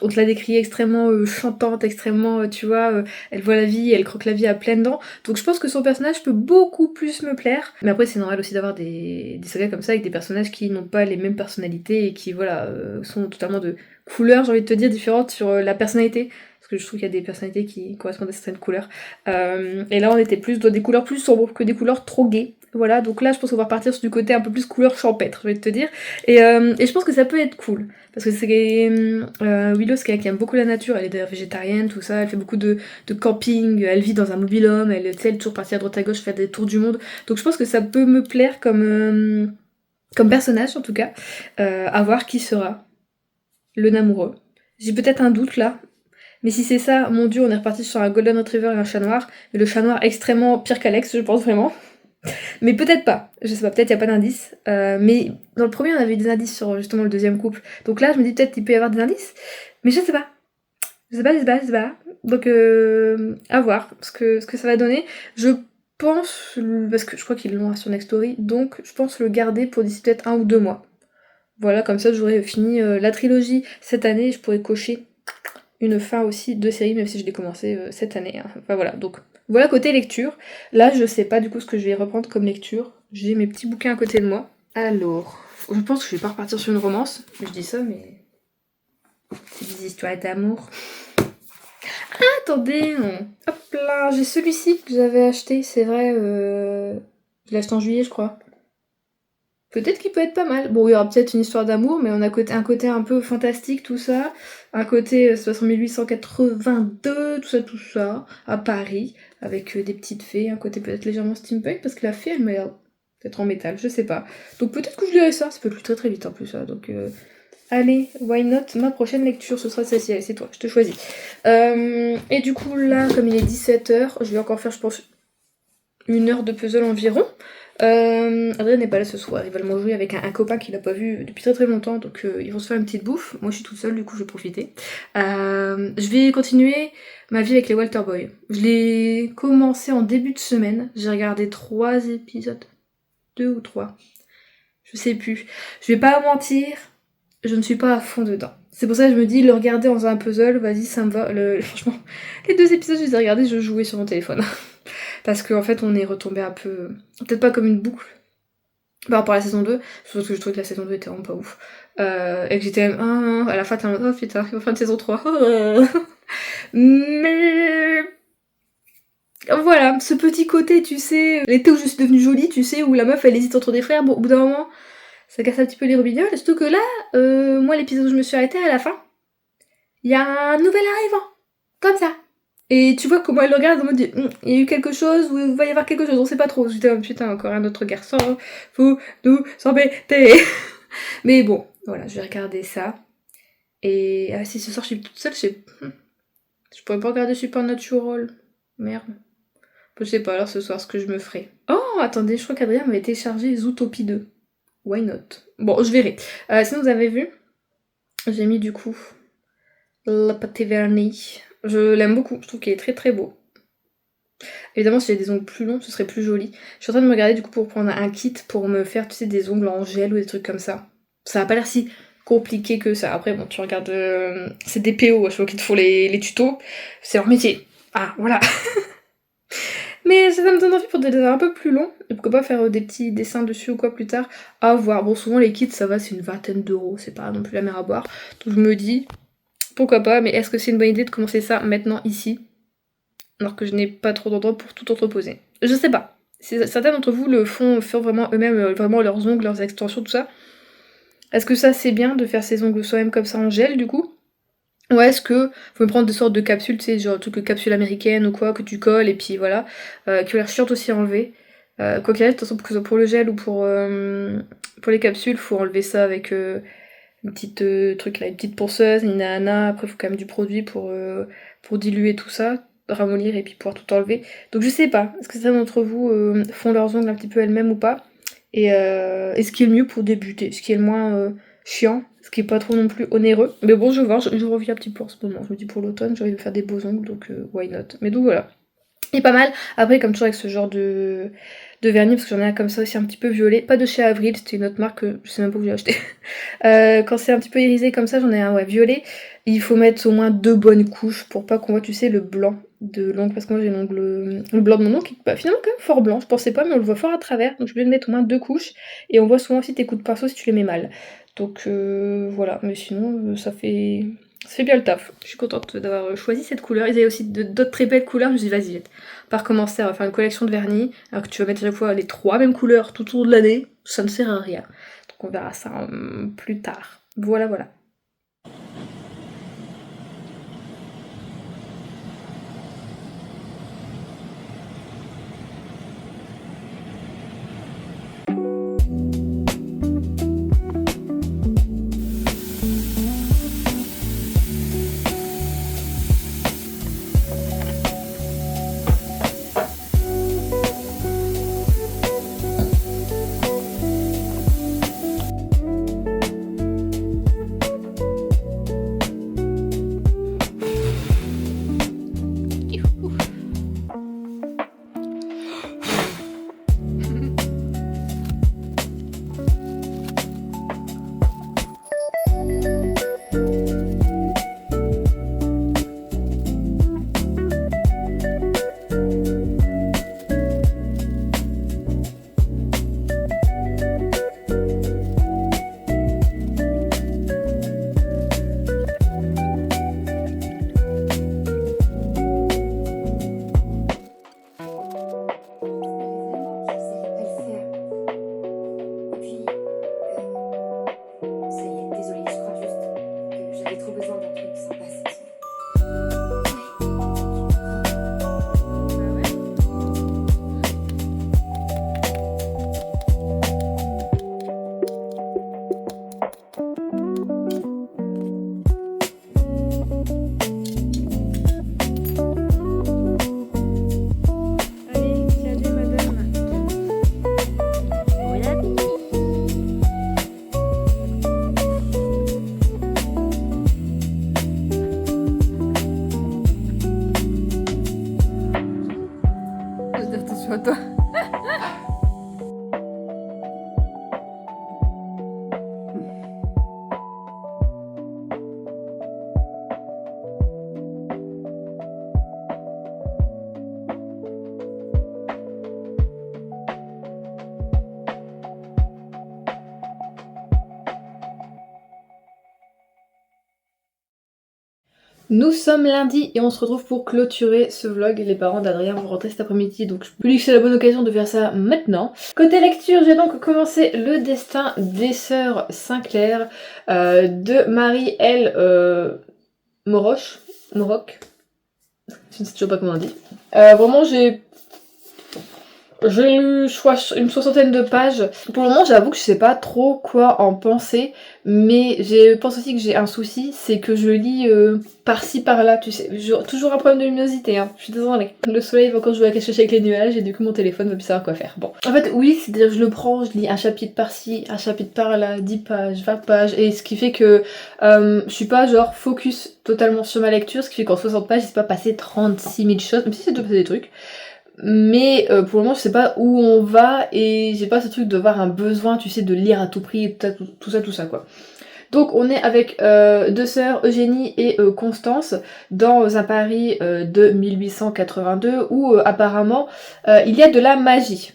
On te l'a décrit extrêmement chantante, extrêmement, tu vois, elle voit la vie, elle croque la vie à pleines dents. Donc je pense que son personnage peut beaucoup plus me plaire. Mais après, c'est normal aussi d'avoir des sagas comme ça avec des personnages qui n'ont pas les mêmes personnalités et qui, voilà, sont totalement de couleurs, j'ai envie de te dire, différentes sur la personnalité. Parce que je trouve qu'il y a des personnalités qui correspondent à certaines couleurs. Et là, on était plus dans des couleurs plus sombres que des couleurs trop gaies. Voilà, donc là, je pense qu'on va partir sur du côté un peu plus couleur champêtre, je vais te dire. Et je pense que ça peut être cool. Parce que c'est Willow, c'est quelqu'un qui aime beaucoup la nature, elle est d'ailleurs végétarienne, tout ça, elle fait beaucoup de camping, elle vit dans un mobil-home, elle est toujours partie à droite à gauche, faire des tours du monde. Donc je pense que ça peut me plaire comme personnage, en tout cas. À voir qui sera le Namoureux. J'ai peut-être un doute là, mais si c'est ça, mon dieu, on est reparti sur un Golden Retriever et un chat noir. Mais le chat noir extrêmement pire qu'Alex, je pense vraiment. Mais peut-être pas, je sais pas, peut-être y a pas d'indice. Mais dans le premier, on avait eu des indices sur justement le deuxième couple. Donc là, je me dis peut-être qu'il peut y avoir des indices. Mais je sais pas. Je sais pas. Donc à voir ce que ça va donner. Je pense, parce que je crois qu'ils l'ont sur Next Story, donc je pense le garder pour d'ici peut-être 1 ou 2 mois. Voilà, comme ça j'aurais fini la trilogie cette année et je pourrais cocher une fin aussi de série, même si je l'ai commencé cette année. Hein. Enfin voilà, donc voilà côté lecture. Là, je sais pas du coup ce que je vais reprendre comme lecture. J'ai mes petits bouquins à côté de moi. Alors, je pense que je vais pas repartir sur une romance. Je dis ça, mais c'est des histoires d'amour. Ah, attendez, non. Hop là, j'ai celui-ci que j'avais acheté, c'est vrai. Je l'ai acheté en juillet, je crois. Peut-être qu'il peut être pas mal. Bon, il y aura peut-être une histoire d'amour, mais on a un côté un peu fantastique, tout ça. Un côté, ça se passe en 1882, tout ça, à Paris, avec des petites fées. Un côté peut-être légèrement steampunk, parce que la fée, elle m'a l'air peut-être en métal, je sais pas. Donc peut-être que je lirai ça peut plus très très vite en plus. Donc allez, why not, ma prochaine lecture, ce sera celle-ci, allez, c'est toi, je te choisis. Et du coup là, comme il est 17h, je vais encore faire je pense 1 heure de puzzle environ. Adrien n'est pas là ce soir, il va le manger avec un copain qu'il a pas vu depuis très très longtemps, donc ils vont se faire une petite bouffe. Moi je suis toute seule, du coup je vais profiter. Je vais continuer ma vie avec les Walter Boy. Je l'ai commencé en début de semaine, j'ai regardé 3 épisodes, 2 ou 3, je sais plus. Je vais pas mentir, je ne suis pas à fond dedans. C'est pour ça que je me dis, le regarder en faisant un puzzle, vas-y, ça me va. Franchement, les 2 épisodes, je les ai regardés, je jouais sur mon téléphone. Parce qu'en fait, on est retombé un peu... Peut-être pas comme une boucle par rapport à la saison 2, sauf que je trouvais que la saison 2 était vraiment pas ouf. Et que j'étais même... à la fin, t'es en mode, oh putain, il va faire une saison 3. Mais... Voilà, ce petit côté, tu sais, l'été où je suis devenue jolie, tu sais, où la meuf, elle hésite entre des frères, bon, au bout d'un moment... Ça casse un petit peu les robignoles, surtout que là, moi l'épisode où je me suis arrêtée à la fin, il y a un nouvel arrivant, comme ça. Et tu vois comment elle le regarde en mode, il y a eu quelque chose, ou il va y avoir quelque chose, on sait pas trop. J'étais oh, putain, encore un autre garçon, faut nous embêter. Mais bon, voilà, je vais regarder ça. Et si ce soir je suis toute seule, je pourrais pas regarder Supernatural. Merde. Je sais pas alors ce soir ce que je me ferai. Oh, attendez, je crois qu'Adrien m'avait téléchargé Zootopie 2. Why not? Bon, je verrai. Sinon, vous avez vu, j'ai mis du coup le pâté vernis. Je l'aime beaucoup, je trouve qu'il est très très beau. Évidemment, si j'ai des ongles plus longs, ce serait plus joli. Je suis en train de me regarder du coup pour prendre un kit pour me faire, tu sais, des ongles en gel ou des trucs comme ça. Ça a pas l'air si compliqué que ça. Après, bon, tu regardes... c'est des PO, je crois qu'ils te font les tutos. C'est leur métier. Ah, voilà. Mais ça me donne envie pour des dessins un peu plus longs. Et pourquoi pas faire des petits dessins dessus ou quoi plus tard. À voir. Bon, souvent les kits, ça va, c'est une 20aine d'euros. C'est pas non plus la mer à boire. Donc je me dis, pourquoi pas. Mais est-ce que c'est une bonne idée de commencer ça maintenant ici? Alors que je n'ai pas trop d'endroit pour tout entreposer. Je sais pas. Certains d'entre vous le font vraiment eux-mêmes, vraiment leurs ongles, leurs extensions, tout ça. Est-ce que ça c'est bien de faire ses ongles soi-même comme ça en gel du coup? Ou est-ce que faut me prendre des sortes de capsules, tu sais, genre toutes les capsules américaines ou quoi, que tu colles et puis voilà, qui ont l'air chiantes aussi à enlever. Quoi qu'il arrive, de toute façon, que ce soit pour le gel ou pour les capsules, faut enlever ça avec une petite truc là, une petite ponceuse, une nana, après faut quand même du produit pour diluer tout ça, ramollir et puis pouvoir tout enlever. Donc je sais pas, est-ce que certains d'entre vous font leurs ongles un petit peu elles-mêmes ou pas? Et ce qui est le mieux pour débuter, ce qui est le moins chiant, ce qui est pas trop non plus onéreux. Mais bon, je vais voir, je reviens un petit peu en ce moment. Je me dis pour l'automne, j'ai envie de faire des beaux ongles, donc why not. Mais donc voilà. Et pas mal. Après, comme toujours avec ce genre de vernis, parce que j'en ai un comme ça aussi un petit peu violet. Pas de chez Avril, c'était une autre marque que je sais même pas où j'ai acheté. Quand c'est un petit peu irisé comme ça, j'en ai un violet. Il faut mettre au moins 2 bonnes couches pour pas qu'on voit, tu sais, le blanc de l'ongle. Parce que moi j'ai l'ongle, le blanc de mon ongle qui est finalement quand même fort blanc. Je pensais pas, mais on le voit fort à travers. Donc je vais mettre au moins 2 couches. Et on voit souvent aussi tes coups de pinceau si tu les mets mal. Donc voilà. Mais sinon, ça fait bien le taf. Je suis contente d'avoir choisi cette couleur. Ils avaient aussi d'autres très belles couleurs. Je me suis dit, vas-y, je vais pas recommencer à faire une collection de vernis. Alors que tu vas mettre à chaque fois les 3 mêmes couleurs tout au long de l'année. Ça ne sert à rien. Donc on verra ça plus tard. Voilà, voilà. Nous sommes lundi et on se retrouve pour clôturer ce vlog. Les parents d'Adrien vont rentrer cet après-midi, donc je me dis que c'est la bonne occasion de faire ça maintenant. Côté lecture, j'ai donc commencé Le Destin des Sœurs Sinclair de Marie-L. Moroch, je ne sais toujours pas comment on dit. Vraiment, j'ai lu je crois, une 60aine de pages. Pour le moment, j'avoue que je sais pas trop quoi en penser, mais je pense aussi que j'ai un souci, c'est que je lis par-ci par-là, tu sais. Toujours un problème de luminosité, hein. Je suis désolée. Le soleil va encore jouer à cache-cache avec les nuages et du coup mon téléphone va plus savoir quoi faire. Bon. En fait, oui, c'est-à-dire je le prends, je lis un chapitre par-ci, un chapitre par-là, 10 pages, 20 pages, et ce qui fait que je suis pas genre focus totalement sur ma lecture, ce qui fait qu'en 60 pages, il s'est pas passé 36 000 choses, même si c'est déjà passé des trucs. Mais pour le moment je sais pas où on va et j'ai pas ce truc de voir un besoin, tu sais, de lire à tout prix et tout ça quoi. Donc on est avec deux sœurs, Eugénie et Constance, dans un Paris de 1882 où apparemment il y a de la magie.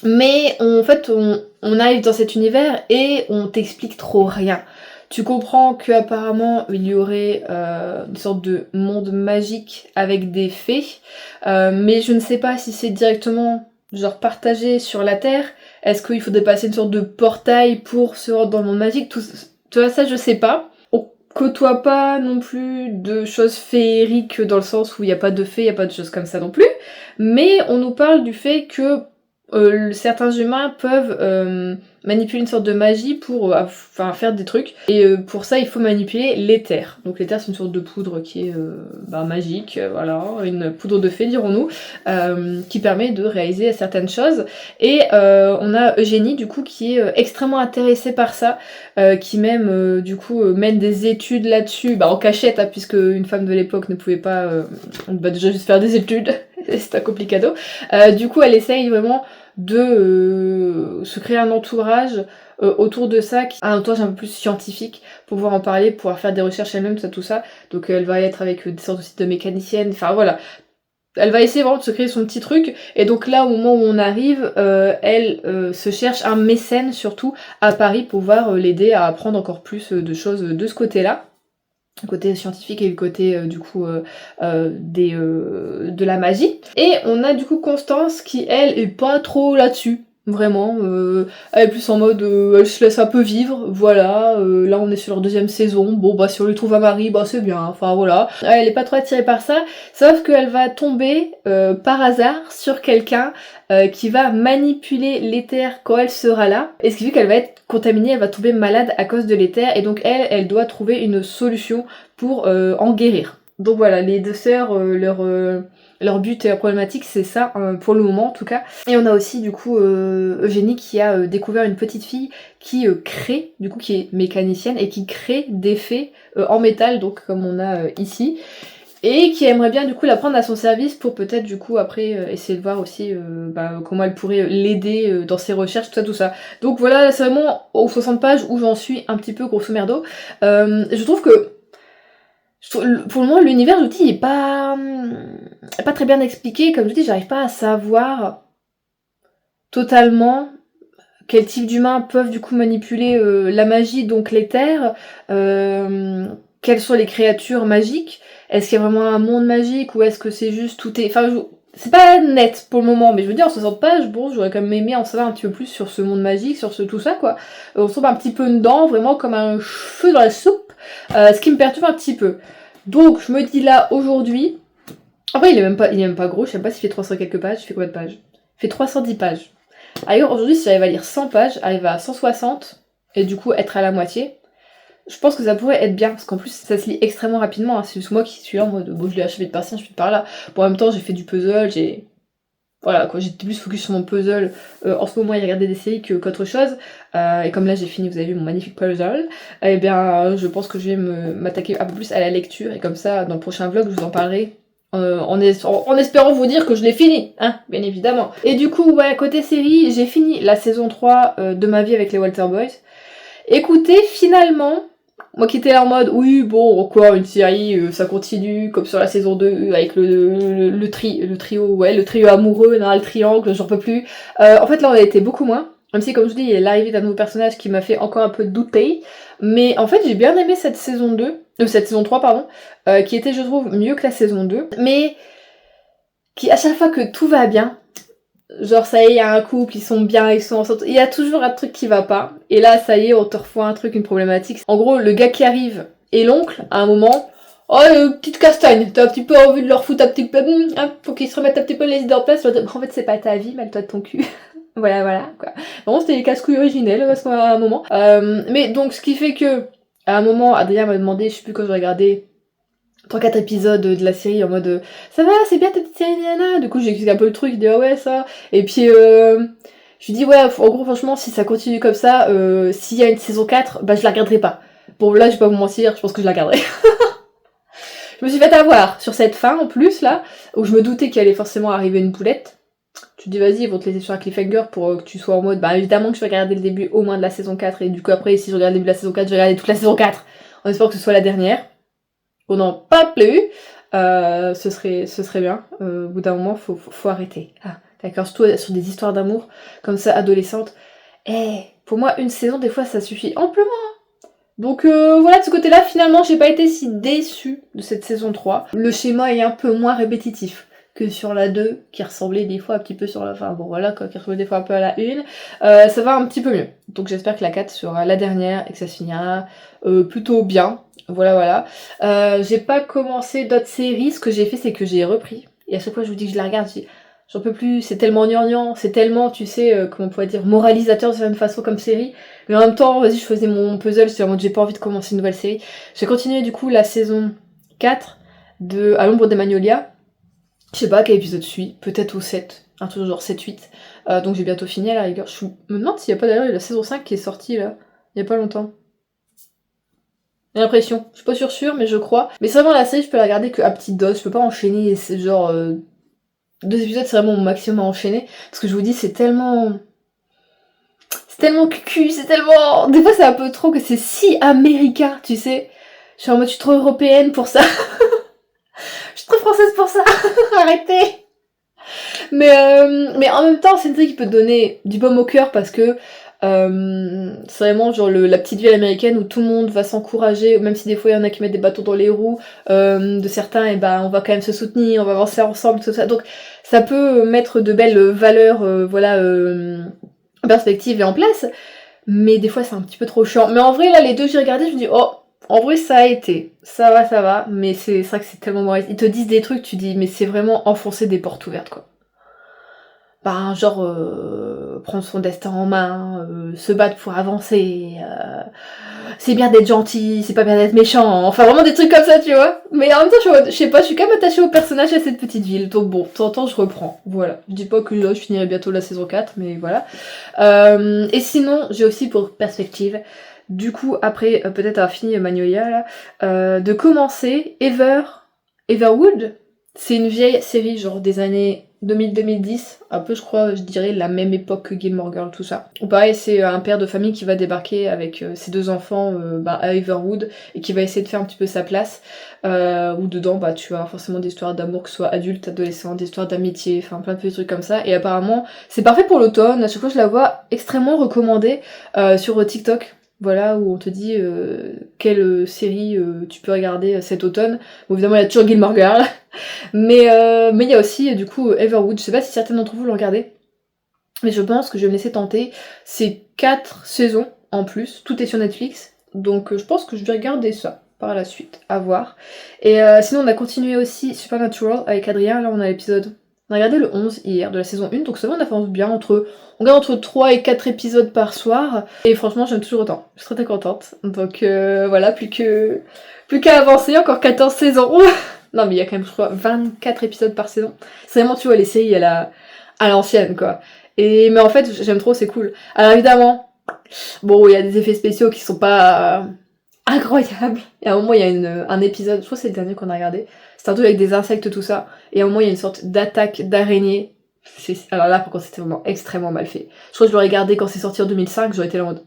Mais en fait on arrive dans cet univers et on t'explique trop rien. Tu comprends qu'apparemment il y aurait une sorte de monde magique avec des fées, mais je ne sais pas si c'est directement genre partagé sur la Terre. Est-ce qu'il faudrait passer une sorte de portail pour se rendre dans le monde magique? Tu vois, ça je sais pas. On côtoie pas non plus de choses féeriques dans le sens où il n'y a pas de fées, il n'y a pas de choses comme ça non plus, mais on nous parle du fait que certains humains peuvent manipuler une sorte de magie pour faire des trucs, et pour ça il faut manipuler l'éther. Donc l'éther c'est une sorte de poudre qui est magique, voilà, une poudre de fée dirons-nous, qui permet de réaliser certaines choses. Et on a Eugénie du coup qui est extrêmement intéressée par ça, qui même du coup mène des études là-dessus, en cachette, hein, puisque une femme de l'époque ne pouvait pas déjà juste faire des études, c'est un complicado. Du coup elle essaye vraiment de se créer un entourage autour de ça, un entourage un peu plus scientifique, pour pouvoir en parler, pouvoir faire des recherches elle-même, tout ça. Donc elle va être avec des sortes aussi de mécaniciennes, enfin voilà. Elle va essayer vraiment de se créer son petit truc, et donc là au moment où on arrive, elle se cherche un mécène surtout à Paris pour pouvoir l'aider à apprendre encore plus de choses de ce côté-là. Le côté scientifique et le côté du coup de la magie. Et on a du coup Constance qui elle est pas trop là-dessus. Vraiment, elle est plus en mode elle se laisse un peu vivre, voilà, là on est sur leur deuxième saison, bon si on lui trouve un mari, c'est bien, enfin voilà. Elle est pas trop attirée par ça, sauf qu'elle va tomber par hasard sur quelqu'un qui va manipuler l'éther quand elle sera là, et ce qui fait qu'elle va être contaminée, elle va tomber malade à cause de l'éther, et donc elle doit trouver une solution pour en guérir. Donc voilà, les deux sœurs, leur but et leur problématique c'est ça, pour le moment en tout cas. Et on a aussi du coup Eugénie qui a découvert une petite fille qui crée, du coup qui est mécanicienne et qui crée des fées en métal, donc comme on a ici. Et qui aimerait bien du coup la prendre à son service pour peut-être du coup après essayer de voir aussi comment elle pourrait l'aider dans ses recherches, tout ça. Donc voilà, c'est vraiment aux 60 pages où j'en suis un petit peu grosso merdo. Je trouve que pour le moment l'univers d'outils est pas très bien expliqué, comme je dis, j'arrive pas à savoir totalement quel type d'humains peuvent du coup manipuler la magie, donc l'éther, quelles sont les créatures magiques, est-ce qu'il y a vraiment un monde magique ou est-ce que c'est juste tout est... Enfin, c'est pas net pour le moment, mais je veux dire en 60 pages, bon, j'aurais quand même aimé en savoir un petit peu plus sur ce monde magique, sur tout ça quoi. On se trouve un petit peu dedans, vraiment comme un cheveu dans la soupe, ce qui me perturbe un petit peu. Donc je me dis là aujourd'hui, en vrai il est même pas gros, je sais même pas s'il fait 300 quelques pages, il fait combien de pages? Il fait 310 pages. Alors aujourd'hui si j'arrive à lire 100 pages, arriver à 160, et du coup être à la moitié, je pense que ça pourrait être bien, parce qu'en plus ça se lit extrêmement rapidement, hein. C'est juste moi qui suis là en mode, bon je l'ai achevé de par-ci, achevé de par-là. Bon en même temps j'ai fait du puzzle, voilà quoi, j'étais plus focus sur mon puzzle, en ce moment il regardait des séries qu'autre chose, et comme là j'ai fini, vous avez vu mon magnifique puzzle, et bien je pense que je vais m'attaquer un peu plus à la lecture, et comme ça dans le prochain vlog je vous en parlerai, en espérant vous dire que je l'ai fini, hein, bien évidemment. Et du coup, ouais, côté série, j'ai fini la saison 3 de Ma vie avec les Walter Boys. Écoutez, finalement, moi qui étais là en mode, oui, bon, encore une série, ça continue, comme sur la saison 2, avec le trio amoureux, le triangle, j'en peux plus. En fait, là, on a été beaucoup moins. Même si, comme je dis, il y a l'arrivée d'un nouveau personnage qui m'a fait encore un peu douter. Mais en fait, j'ai bien aimé cette saison 2, cette saison 3, pardon, qui était, je trouve, mieux que la saison 2. Mais qui, à chaque fois que tout va bien, genre ça y est, il y a un couple, ils sont bien, ils sont ensemble, il y a toujours un truc qui va pas. Et là, ça y est, on te refout un truc, une problématique. En gros, le gars qui arrive et l'oncle, à un moment... Oh, petite castagne, t'as un petit peu envie de leur foutre un petit peu, faut qu'ils se remettent un petit peu les idées en place. En fait, c'est pas ta vie, mêle-toi de ton cul. voilà, quoi. Vraiment, c'était les casse-couilles originelles, à un moment. Mais donc, ce qui fait que, à un moment, Adrien m'a demandé, je sais plus quand je regardais, 3-4 épisodes de la série en mode, ça va, c'est bien ta petite série, nana. Du coup, j'ai expliqué un peu le truc, il dit, ah ouais, ça. Et puis, je lui dis, ouais, en gros, franchement, si ça continue comme ça, s'il y a une saison 4, bah, je la regarderai pas. Bon, là, je vais pas vous mentir, je pense que je la garderai. Je me suis fait avoir sur cette fin en plus là, où je me doutais qu'il allait forcément arriver une poulette. Tu te dis vas-y, ils vont te laisser sur un cliffhanger pour que tu sois en mode, bah évidemment que je vais regarder le début au moins de la saison 4, et du coup après si je regarde le début de la saison 4, je vais regarder toute la saison 4, en espérant que ce soit la dernière. On n'en pas plus, ce serait bien. Au bout d'un moment, faut arrêter. Ah, d'accord, surtout sur des histoires d'amour comme ça, adolescentes. Pour moi, une saison, des fois, ça suffit amplement. Donc voilà, de ce côté-là, finalement, j'ai pas été si déçue de cette saison 3. Le schéma est un peu moins répétitif que sur la 2, qui ressemblait des fois un petit peu sur la... Enfin bon voilà, quoi, qui ressemblait des fois un peu à la 1. Ça va un petit peu mieux. Donc j'espère que la 4 sera la dernière et que ça se finira plutôt bien. Voilà. J'ai pas commencé d'autres séries, ce que j'ai fait c'est que j'ai repris. Et à chaque fois je vous dis que je la regarde, je dis j'en peux plus, c'est tellement gnangnan, c'est tellement, tu sais, comment on pourrait dire, moralisateur de certaine façon comme série. Mais en même temps, vas-y, je faisais mon puzzle, c'est en mode j'ai pas envie de commencer une nouvelle série. J'ai continué du coup la saison 4 de À l'ombre des Magnolias. Je sais pas quel épisode suit, peut-être au 7, un truc genre 7-8. Donc j'ai bientôt fini à la rigueur. Je me demande s'il y a pas d'ailleurs la saison 5 qui est sortie là, il y a pas longtemps. J'ai l'impression, je suis pas sûre, mais je crois. Mais c'est vraiment la série, je peux la regarder que à petite dose, je peux pas enchaîner, c'est genre... 2 épisodes, c'est vraiment mon maximum à enchaîner. Parce que je vous dis, c'est tellement cucu, c'est tellement... Des fois, c'est un peu trop que c'est si américain, tu sais. Je suis en mode, je suis trop européenne pour ça. Je suis trop française pour ça. Arrêtez. Mais en même temps, c'est une série qui peut te donner du baume au cœur parce que c'est vraiment genre la petite ville américaine où tout le monde va s'encourager, même si des fois il y en a qui mettent des bâtons dans les roues de certains, et ben on va quand même se soutenir, on va avancer ensemble, tout ça. Donc ça peut mettre de belles valeurs, en perspective et en place, mais des fois c'est un petit peu trop chiant. Mais en vrai là les deux que j'ai regardé, je me dis oh, en vrai ça a été, ça va, mais c'est vrai que c'est tellement mauvais. Ils te disent des trucs, tu dis mais c'est vraiment enfoncer des portes ouvertes quoi. Ben, genre, prendre son destin en main, se battre pour avancer, c'est bien d'être gentil, c'est pas bien d'être méchant, enfin vraiment des trucs comme ça, tu vois. Mais en même temps, je sais pas, je suis quand même attachée au personnage à cette petite ville, donc bon, de temps en temps, je reprends, voilà. Je dis pas que là, je finirai bientôt la saison 4, mais voilà. Et sinon, j'ai aussi pour perspective, du coup, après, peut-être avoir fini Magnolia, là, de commencer Everwood. C'est une vieille série, genre des années 2000-2010, un peu je crois, je dirais la même époque que Gilmore Girls, tout ça. Ou pareil, c'est un père de famille qui va débarquer avec ses 2 enfants à Everwood et qui va essayer de faire un petit peu sa place. Où dedans, bah tu as forcément des histoires d'amour, que ce soit adultes, adolescents, des histoires d'amitié, enfin plein de petits trucs comme ça. Et apparemment, c'est parfait pour l'automne, à chaque fois je la vois extrêmement recommandée sur TikTok. Voilà, où on te dit quelle série tu peux regarder cet automne. Bon, évidemment, il y a toujours Gilmore Girls. Mais il y a aussi, du coup, Everwood. Je sais pas si certains d'entre vous l'ont regardé. Mais je pense que je vais me laisser tenter. C'est 4 saisons en plus. Tout est sur Netflix. Donc je pense que je vais regarder ça par la suite. À voir. Et sinon, on a continué aussi Supernatural avec Adrien. Là, on a l'épisode... On a regardé le 11 hier de la saison 1, donc ça va, on avance bien on regarde entre 3 et 4 épisodes par soir, et franchement j'aime toujours autant, je suis très contente, donc voilà, plus qu'à avancer, encore 14 saisons, non mais il y a quand même je crois 24 épisodes par saison, c'est vraiment tu vois les séries à l'ancienne quoi, mais en fait j'aime trop, c'est cool. Alors évidemment, bon il y a des effets spéciaux qui sont pas incroyables, et à un moment il y a un épisode, je crois que c'est le dernier qu'on a regardé, c'est un truc avec des insectes, tout ça. Et à un moment, il y a une sorte d'attaque d'araignée. Alors là, par contre, c'était vraiment extrêmement mal fait. Je crois que je l'aurais regardé quand c'est sorti en 2005, j'aurais été là en mode...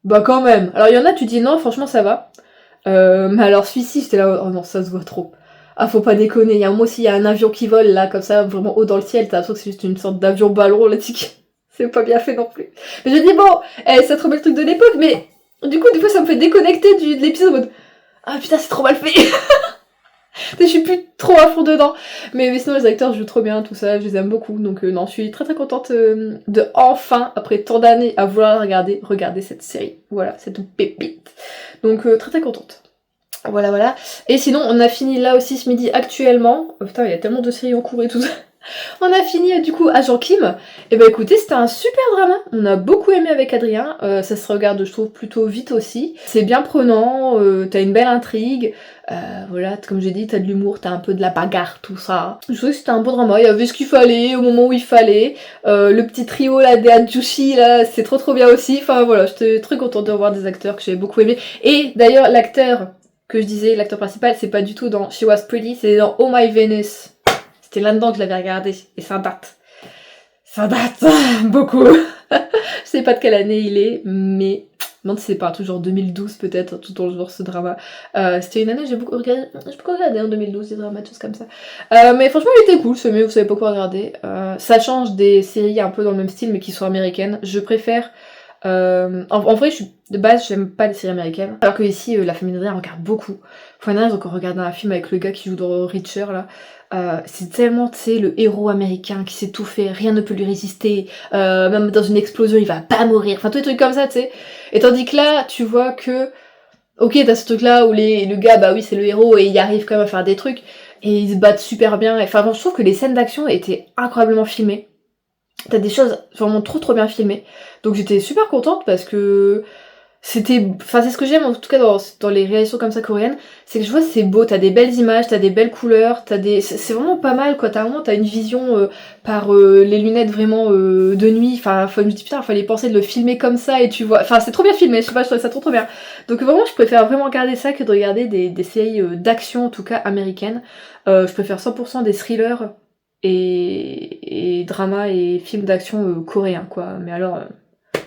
Bah quand même. Alors il y en a, tu dis non, franchement, ça va. Mais alors celui-ci, j'étais là, oh non, ça se voit trop. Ah, faut pas déconner. Il y a un moment aussi, il y a un avion qui vole, là, comme ça, vraiment haut dans le ciel. T'as l'impression que c'est juste une sorte d'avion ballon, là, C'est pas bien fait non plus. Mais je dis bon, ça te remet le truc de l'époque, mais du coup, des fois, ça me fait déconnecter de l'épisode en mode ah putain, c'est trop mal fait. Je suis plus trop à fond dedans. Mais sinon, les acteurs jouent trop bien, tout ça, je les aime beaucoup. Donc non, je suis très très contente de enfin, après tant d'années à vouloir regarder cette série. Voilà, cette pépite. Donc très très contente. Voilà, voilà. Et sinon, on a fini là aussi ce midi actuellement. Oh, putain, il y a tellement de séries en cours et tout ça. On a fini du coup Agent Kim. Et bah écoutez, c'était un super drama. On a beaucoup aimé avec Adrien. Ça se regarde, je trouve, plutôt vite aussi. C'est bien prenant, t'as une belle intrigue. Voilà, comme j'ai dit, t'as de l'humour, t'as un peu de la bagarre, tout ça. Je trouvais que c'était un beau drama. Il y avait ce qu'il fallait au moment où il fallait. Le petit trio là des Adjushi là, c'est trop trop bien aussi. Enfin voilà, j'étais très contente de revoir des acteurs que j'avais beaucoup aimé. Et d'ailleurs, l'acteur que je disais, l'acteur principal, c'est pas du tout dans She Was Pretty, c'est dans Oh My Venus. C'était là-dedans que je l'avais regardé, et ça date. Ça date beaucoup. Je sais pas de quelle année il est, mais non, c'est pas toujours 2012 peut-être, tout dans le genre ce drama. C'était une année où j'ai beaucoup regardé en 2012 des dramas, des choses comme ça. Mais franchement, il était cool, c'est mieux, vous savez pas quoi regarder. Ça change des séries un peu dans le même style, mais qui sont américaines. Je préfère. En vrai, de base, j'aime pas les séries américaines. Alors que ici, la famille d'Adrien regarde beaucoup. Pour une raison, on regarde un film avec le gars qui joue dans Reacher là. C'est tellement, tu sais, le héros américain qui sait tout faire, rien ne peut lui résister, même dans une explosion, il va pas mourir. Enfin, tous les trucs comme ça, tu sais. Et tandis que là, tu vois que, ok, t'as ce truc là où le gars, bah oui, c'est le héros et il arrive quand même à faire des trucs. Et ils se battent super bien. Enfin, bon, je trouve que les scènes d'action étaient incroyablement filmées. T'as des choses vraiment trop trop bien filmées. Donc j'étais super contente parce que enfin c'est ce que j'aime en tout cas dans les réalisations comme ça coréennes, c'est que je vois c'est beau, t'as des belles images, t'as des belles couleurs, c'est vraiment pas mal quoi, t'as une vision par les lunettes vraiment de nuit, enfin je me dis putain, fallait penser de le filmer comme ça et tu vois, enfin c'est trop bien filmé, je sais pas, je trouve ça trop trop bien. Donc vraiment je préfère vraiment regarder ça que de regarder des séries d'action en tout cas américaines. Je préfère 100% des thrillers et dramas et films d'action coréens quoi, mais alors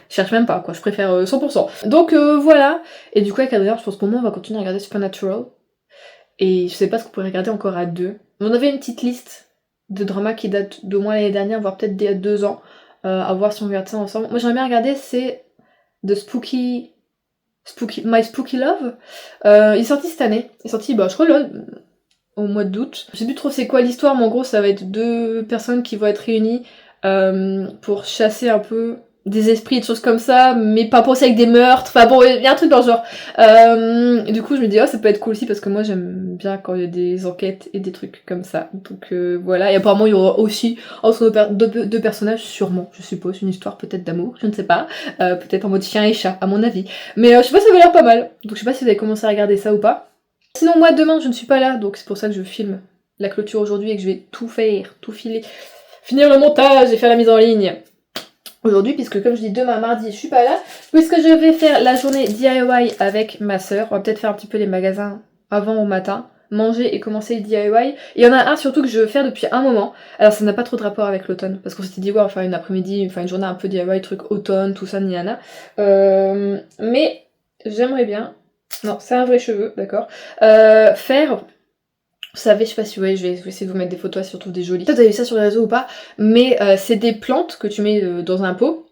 je cherche même pas quoi, je préfère 100%. Donc voilà, et du coup avec Adrien je pense qu'au moment on va continuer à regarder Supernatural, et je sais pas ce qu'on pourrait regarder encore à deux. On avait une petite liste de dramas qui date d'au moins l'année dernière, voire peut-être d'il y a 2 ans, à voir si on regarde ça ensemble. Moi j'aimerais bien regarder, c'est The My Spooky Love. Il est sorti cette année, il est sorti bah je crois là au mois d'août. Je sais plus trop c'est quoi l'histoire, mais en gros ça va être 2 personnes qui vont être réunies pour chasser un peu des esprits et des choses comme ça, mais pas penser avec des meurtres, enfin bon, il y a un truc dans le genre. Et du coup je me dis, oh ça peut être cool aussi, parce que moi j'aime bien quand il y a des enquêtes et des trucs comme ça. Donc voilà, et apparemment il y aura aussi entre deux personnages, sûrement, je suppose, une histoire peut-être d'amour, je ne sais pas, peut-être en mode chien et chat, à mon avis. Mais je sais pas, ça avait l'air pas mal, donc je sais pas si vous avez commencé à regarder ça ou pas. Sinon moi demain je ne suis pas là, donc c'est pour ça que je filme la clôture aujourd'hui et que je vais tout faire, tout filer, finir le montage et faire la mise en ligne aujourd'hui, puisque comme je dis demain mardi je suis pas là, puisque je vais faire la journée DIY avec ma sœur. On va peut-être faire un petit peu les magasins avant au matin, manger et commencer le DIY. Il y en a un surtout que je veux faire depuis un moment, alors ça n'a pas trop de rapport avec l'automne, parce qu'on s'était dit ouais on va faire une après-midi, enfin une journée un peu DIY, truc automne, tout ça, niana. Mais j'aimerais bien, non c'est un vrai cheveu, d'accord, faire... Vous savez, je sais pas si vous voyez, je vais essayer de vous mettre des photos, surtout des jolies. Peut-être vous avez vu ça sur les réseaux ou pas, mais c'est des plantes que tu mets dans un pot.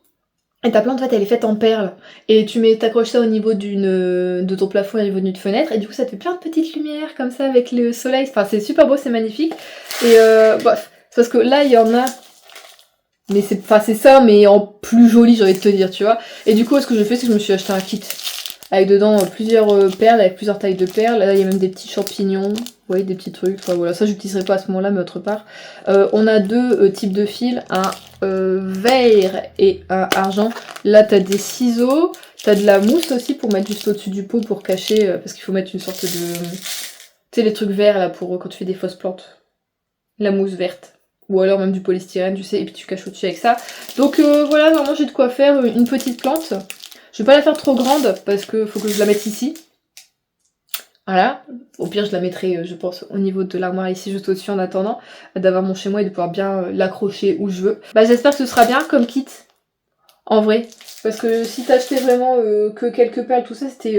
Et ta plante, en fait, elle est faite en perles. Et t'accroches ça au niveau de ton plafond, au niveau d'une fenêtre. Et du coup, ça te fait plein de petites lumières comme ça avec le soleil. Enfin, c'est super beau, c'est magnifique. Et bref, c'est parce que là, il y en a. Mais c'est ça, mais en plus joli, j'ai envie de te dire, tu vois. Et du coup, ce que je fais, c'est que je me suis acheté un kit. Avec dedans plusieurs perles, avec plusieurs tailles de perles. Là, il y a même des petits champignons. Vous voyez, des petits trucs. Enfin voilà, ça, j'utiliserai pas à ce moment-là, mais autre part. On a 2 types de fils. Un vert et un argent. Là, t'as des ciseaux. T'as de la mousse aussi pour mettre juste au-dessus du pot pour cacher. Parce qu'il faut mettre une sorte de... Tu sais, les trucs verts, là, pour quand tu fais des fausses plantes. La mousse verte. Ou alors même du polystyrène, tu sais, et puis tu caches au-dessus avec ça. Donc voilà, normalement, j'ai de quoi faire une petite plante. Je vais pas la faire trop grande parce que faut que je la mette ici. Voilà. Au pire, je la mettrai, je pense, au niveau de l'armoire ici, juste au-dessus, en attendant d'avoir mon chez moi et de pouvoir bien l'accrocher où je veux. Bah, j'espère que ce sera bien comme kit. En vrai. Parce que si t'achetais vraiment que quelques perles, tout ça, c'était,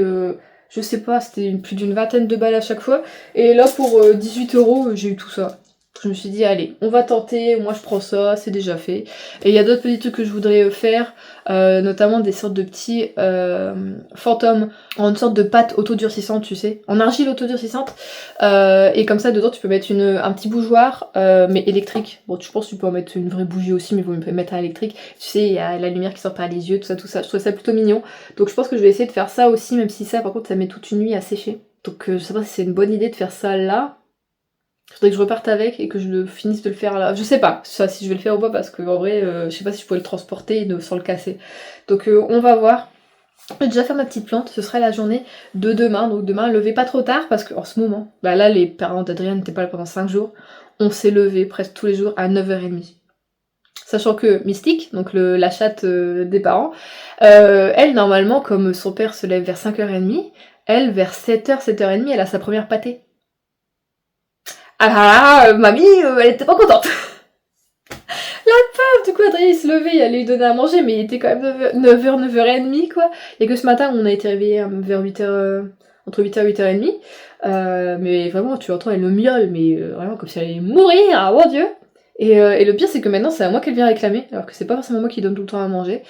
je sais pas, c'était plus d'une vingtaine de balles à chaque fois. Et là, pour 18 €, j'ai eu tout ça. Je me suis dit, allez, on va tenter, moi je prends ça, c'est déjà fait. Et il y a d'autres petits trucs que je voudrais faire, notamment des sortes de petits fantômes en une sorte de pâte autodurcissante, tu sais, en argile autodurcissante. Et comme ça, dedans, tu peux mettre un petit bougeoir, mais électrique. Bon, je pense que tu peux en mettre une vraie bougie aussi, mais il faut mettre un électrique. Tu sais, il y a la lumière qui sort par les yeux, tout ça, tout ça. Je trouve ça plutôt mignon. Donc je pense que je vais essayer de faire ça aussi, même si ça, par contre, ça met toute une nuit à sécher. Donc je sais pas si c'est une bonne idée de faire ça là. Faudrait que je reparte avec et que je finisse de le faire là. Je sais pas ça, si je vais le faire ou pas, parce que en vrai, je sais pas si je pourrais le transporter sans le casser. Donc on va voir. Je vais déjà faire ma petite plante, ce sera la journée de demain. Donc demain, levez pas trop tard, parce qu'en ce moment, bah là, les parents d'Adrien n'étaient pas là pendant 5 jours. On s'est levé presque tous les jours à 9h30. Sachant que Mystique, donc la chatte des parents, elle, normalement, comme son père se lève vers 5h30, elle, vers 7h, 7h30, elle a sa première pâtée. Ah, mamie, elle était pas contente. La pauvre, du coup, Adrien, il se levait, il allait lui donner à manger, mais il était quand même 9h, 9h30, quoi. Et que ce matin, on a été réveillés vers 8h, entre 8h et 8h30. Mais vraiment, tu entends, elle le miaule, mais vraiment comme si elle allait mourir, ah mon Dieu. Et le pire, c'est que maintenant, c'est à moi qu'elle vient réclamer, alors que c'est pas forcément moi qui donne tout le temps à manger.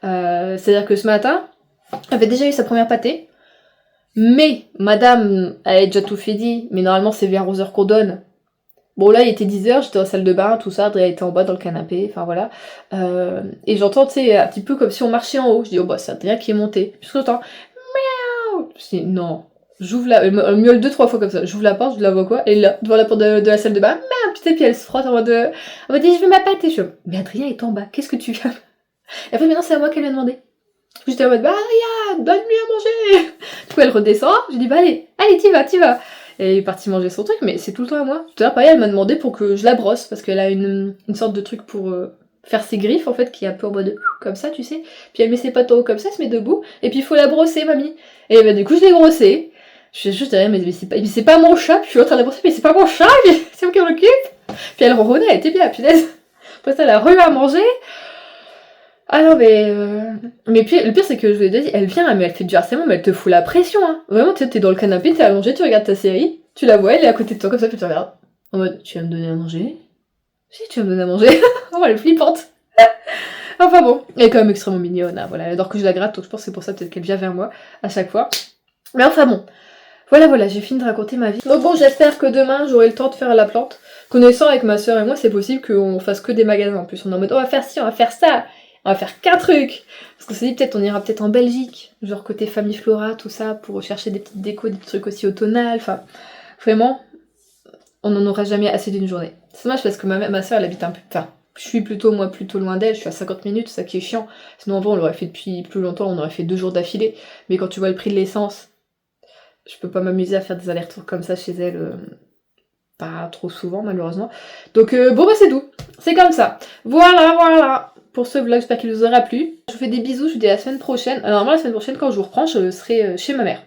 C'est-à-dire que ce matin, elle avait déjà eu sa première pâtée, mais madame avait déjà tout fait dit, mais normalement c'est vers 11h qu'on donne. Bon là il était 10h, j'étais dans la salle de bain, tout ça, Adrien était en bas dans le canapé, enfin voilà. Et j'entends, tu sais, un petit peu comme si on marchait en haut. Je dis, oh bah c'est Adrien qui est monté. Puis j'entends, miaou. Je dis, non. J'ouvre elle miaule 2-3 fois comme ça. J'ouvre la porte, je la vois quoi, elle est là, devant la porte de la salle de bain, merde, putain, puis elle se frotte en mode, je vais m'appâter. Je dis, mais Adrien est en bas, qu'est-ce que tu viens? Et après maintenant c'est à moi qu'elle m'a demandé. J'étais en mode, bah Adrien, donne-lui à manger. Du coup elle redescend, je dis, bah allez, t'y vas. Elle est partie manger son truc, mais c'est tout le temps à moi. Tout à l'heure, pareil, elle m'a demandé pour que je la brosse, parce qu'elle a une sorte de truc pour faire ses griffes, en fait, qui est un peu en mode comme ça, tu sais. Puis elle met ses pattes comme ça, elle se met debout, et puis il faut la brosser, mamie. Et bah, du coup, je l'ai brossée. Je suis juste derrière, mais c'est pas mon chat. Puis je suis en train de la brosser, mais c'est pas mon chat, c'est moi qui m'en occupe. Puis elle ronronnait, elle était bien, punaise. Après ça, elle a re à manger. Ah non, mais puis, le pire, c'est que je vous ai déjà dit, elle vient, mais elle fait du harcèlement, mais elle te fout la pression, hein. Vraiment, tu sais, t'es dans le canapé, t'es allongé, tu regardes ta série, tu la vois, elle est à côté de toi, comme ça, puis tu regardes. En mode, tu vas me donner à manger? Si, tu vas me donner à manger. Oh, elle est flippante. Enfin bon, elle est quand même extrêmement mignonne, hein. Voilà, elle adore que je la gratte, donc je pense que c'est pour ça peut-être qu'elle vient vers moi à chaque fois. Mais enfin bon. Voilà, j'ai fini de raconter ma vie. Donc bon, j'espère que demain, j'aurai le temps de faire la plante. Connaissant avec ma soeur et moi, c'est possible qu'on fasse que des magasins en plus. On est en mode, on va faire ci, on va faire ça. On va faire qu'un truc. Parce qu'on s'est dit peut-être on ira peut-être en Belgique, genre côté famille Flora, tout ça, pour chercher des petites décos, des trucs aussi automnales. Enfin, vraiment, on n'en aura jamais assez d'une journée. C'est dommage parce que ma soeur, elle habite un peu... Enfin, je suis plutôt loin d'elle, je suis à 50 minutes, ça qui est chiant. Sinon avant, on l'aurait fait depuis plus longtemps, on aurait fait 2 jours d'affilée. Mais quand tu vois le prix de l'essence, je peux pas m'amuser à faire des allers-retours comme ça chez elle... pas trop souvent, malheureusement. Donc bon, bah c'est tout. C'est comme ça. Voilà. Pour ce vlog, j'espère qu'il vous aura plu. Je vous fais des bisous, je vous dis à la semaine prochaine. Alors normalement, la semaine prochaine, quand je vous reprends, je serai chez ma mère.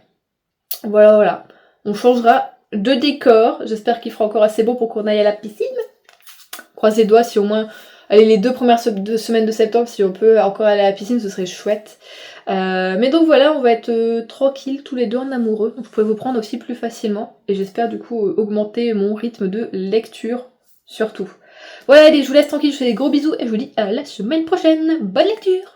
Voilà. On changera de décor. J'espère qu'il fera encore assez beau pour qu'on aille à la piscine. Croisez les doigts si au moins... Allez, les 2 premières semaines de septembre, si on peut encore aller à la piscine, ce serait chouette. Mais donc voilà, on va être tranquille tous les deux en amoureux. Donc vous pouvez vous prendre aussi plus facilement. Et j'espère du coup augmenter mon rythme de lecture, surtout. Voilà, allez, je vous laisse tranquille, je vous fais des gros bisous et je vous dis à la semaine prochaine. Bonne lecture!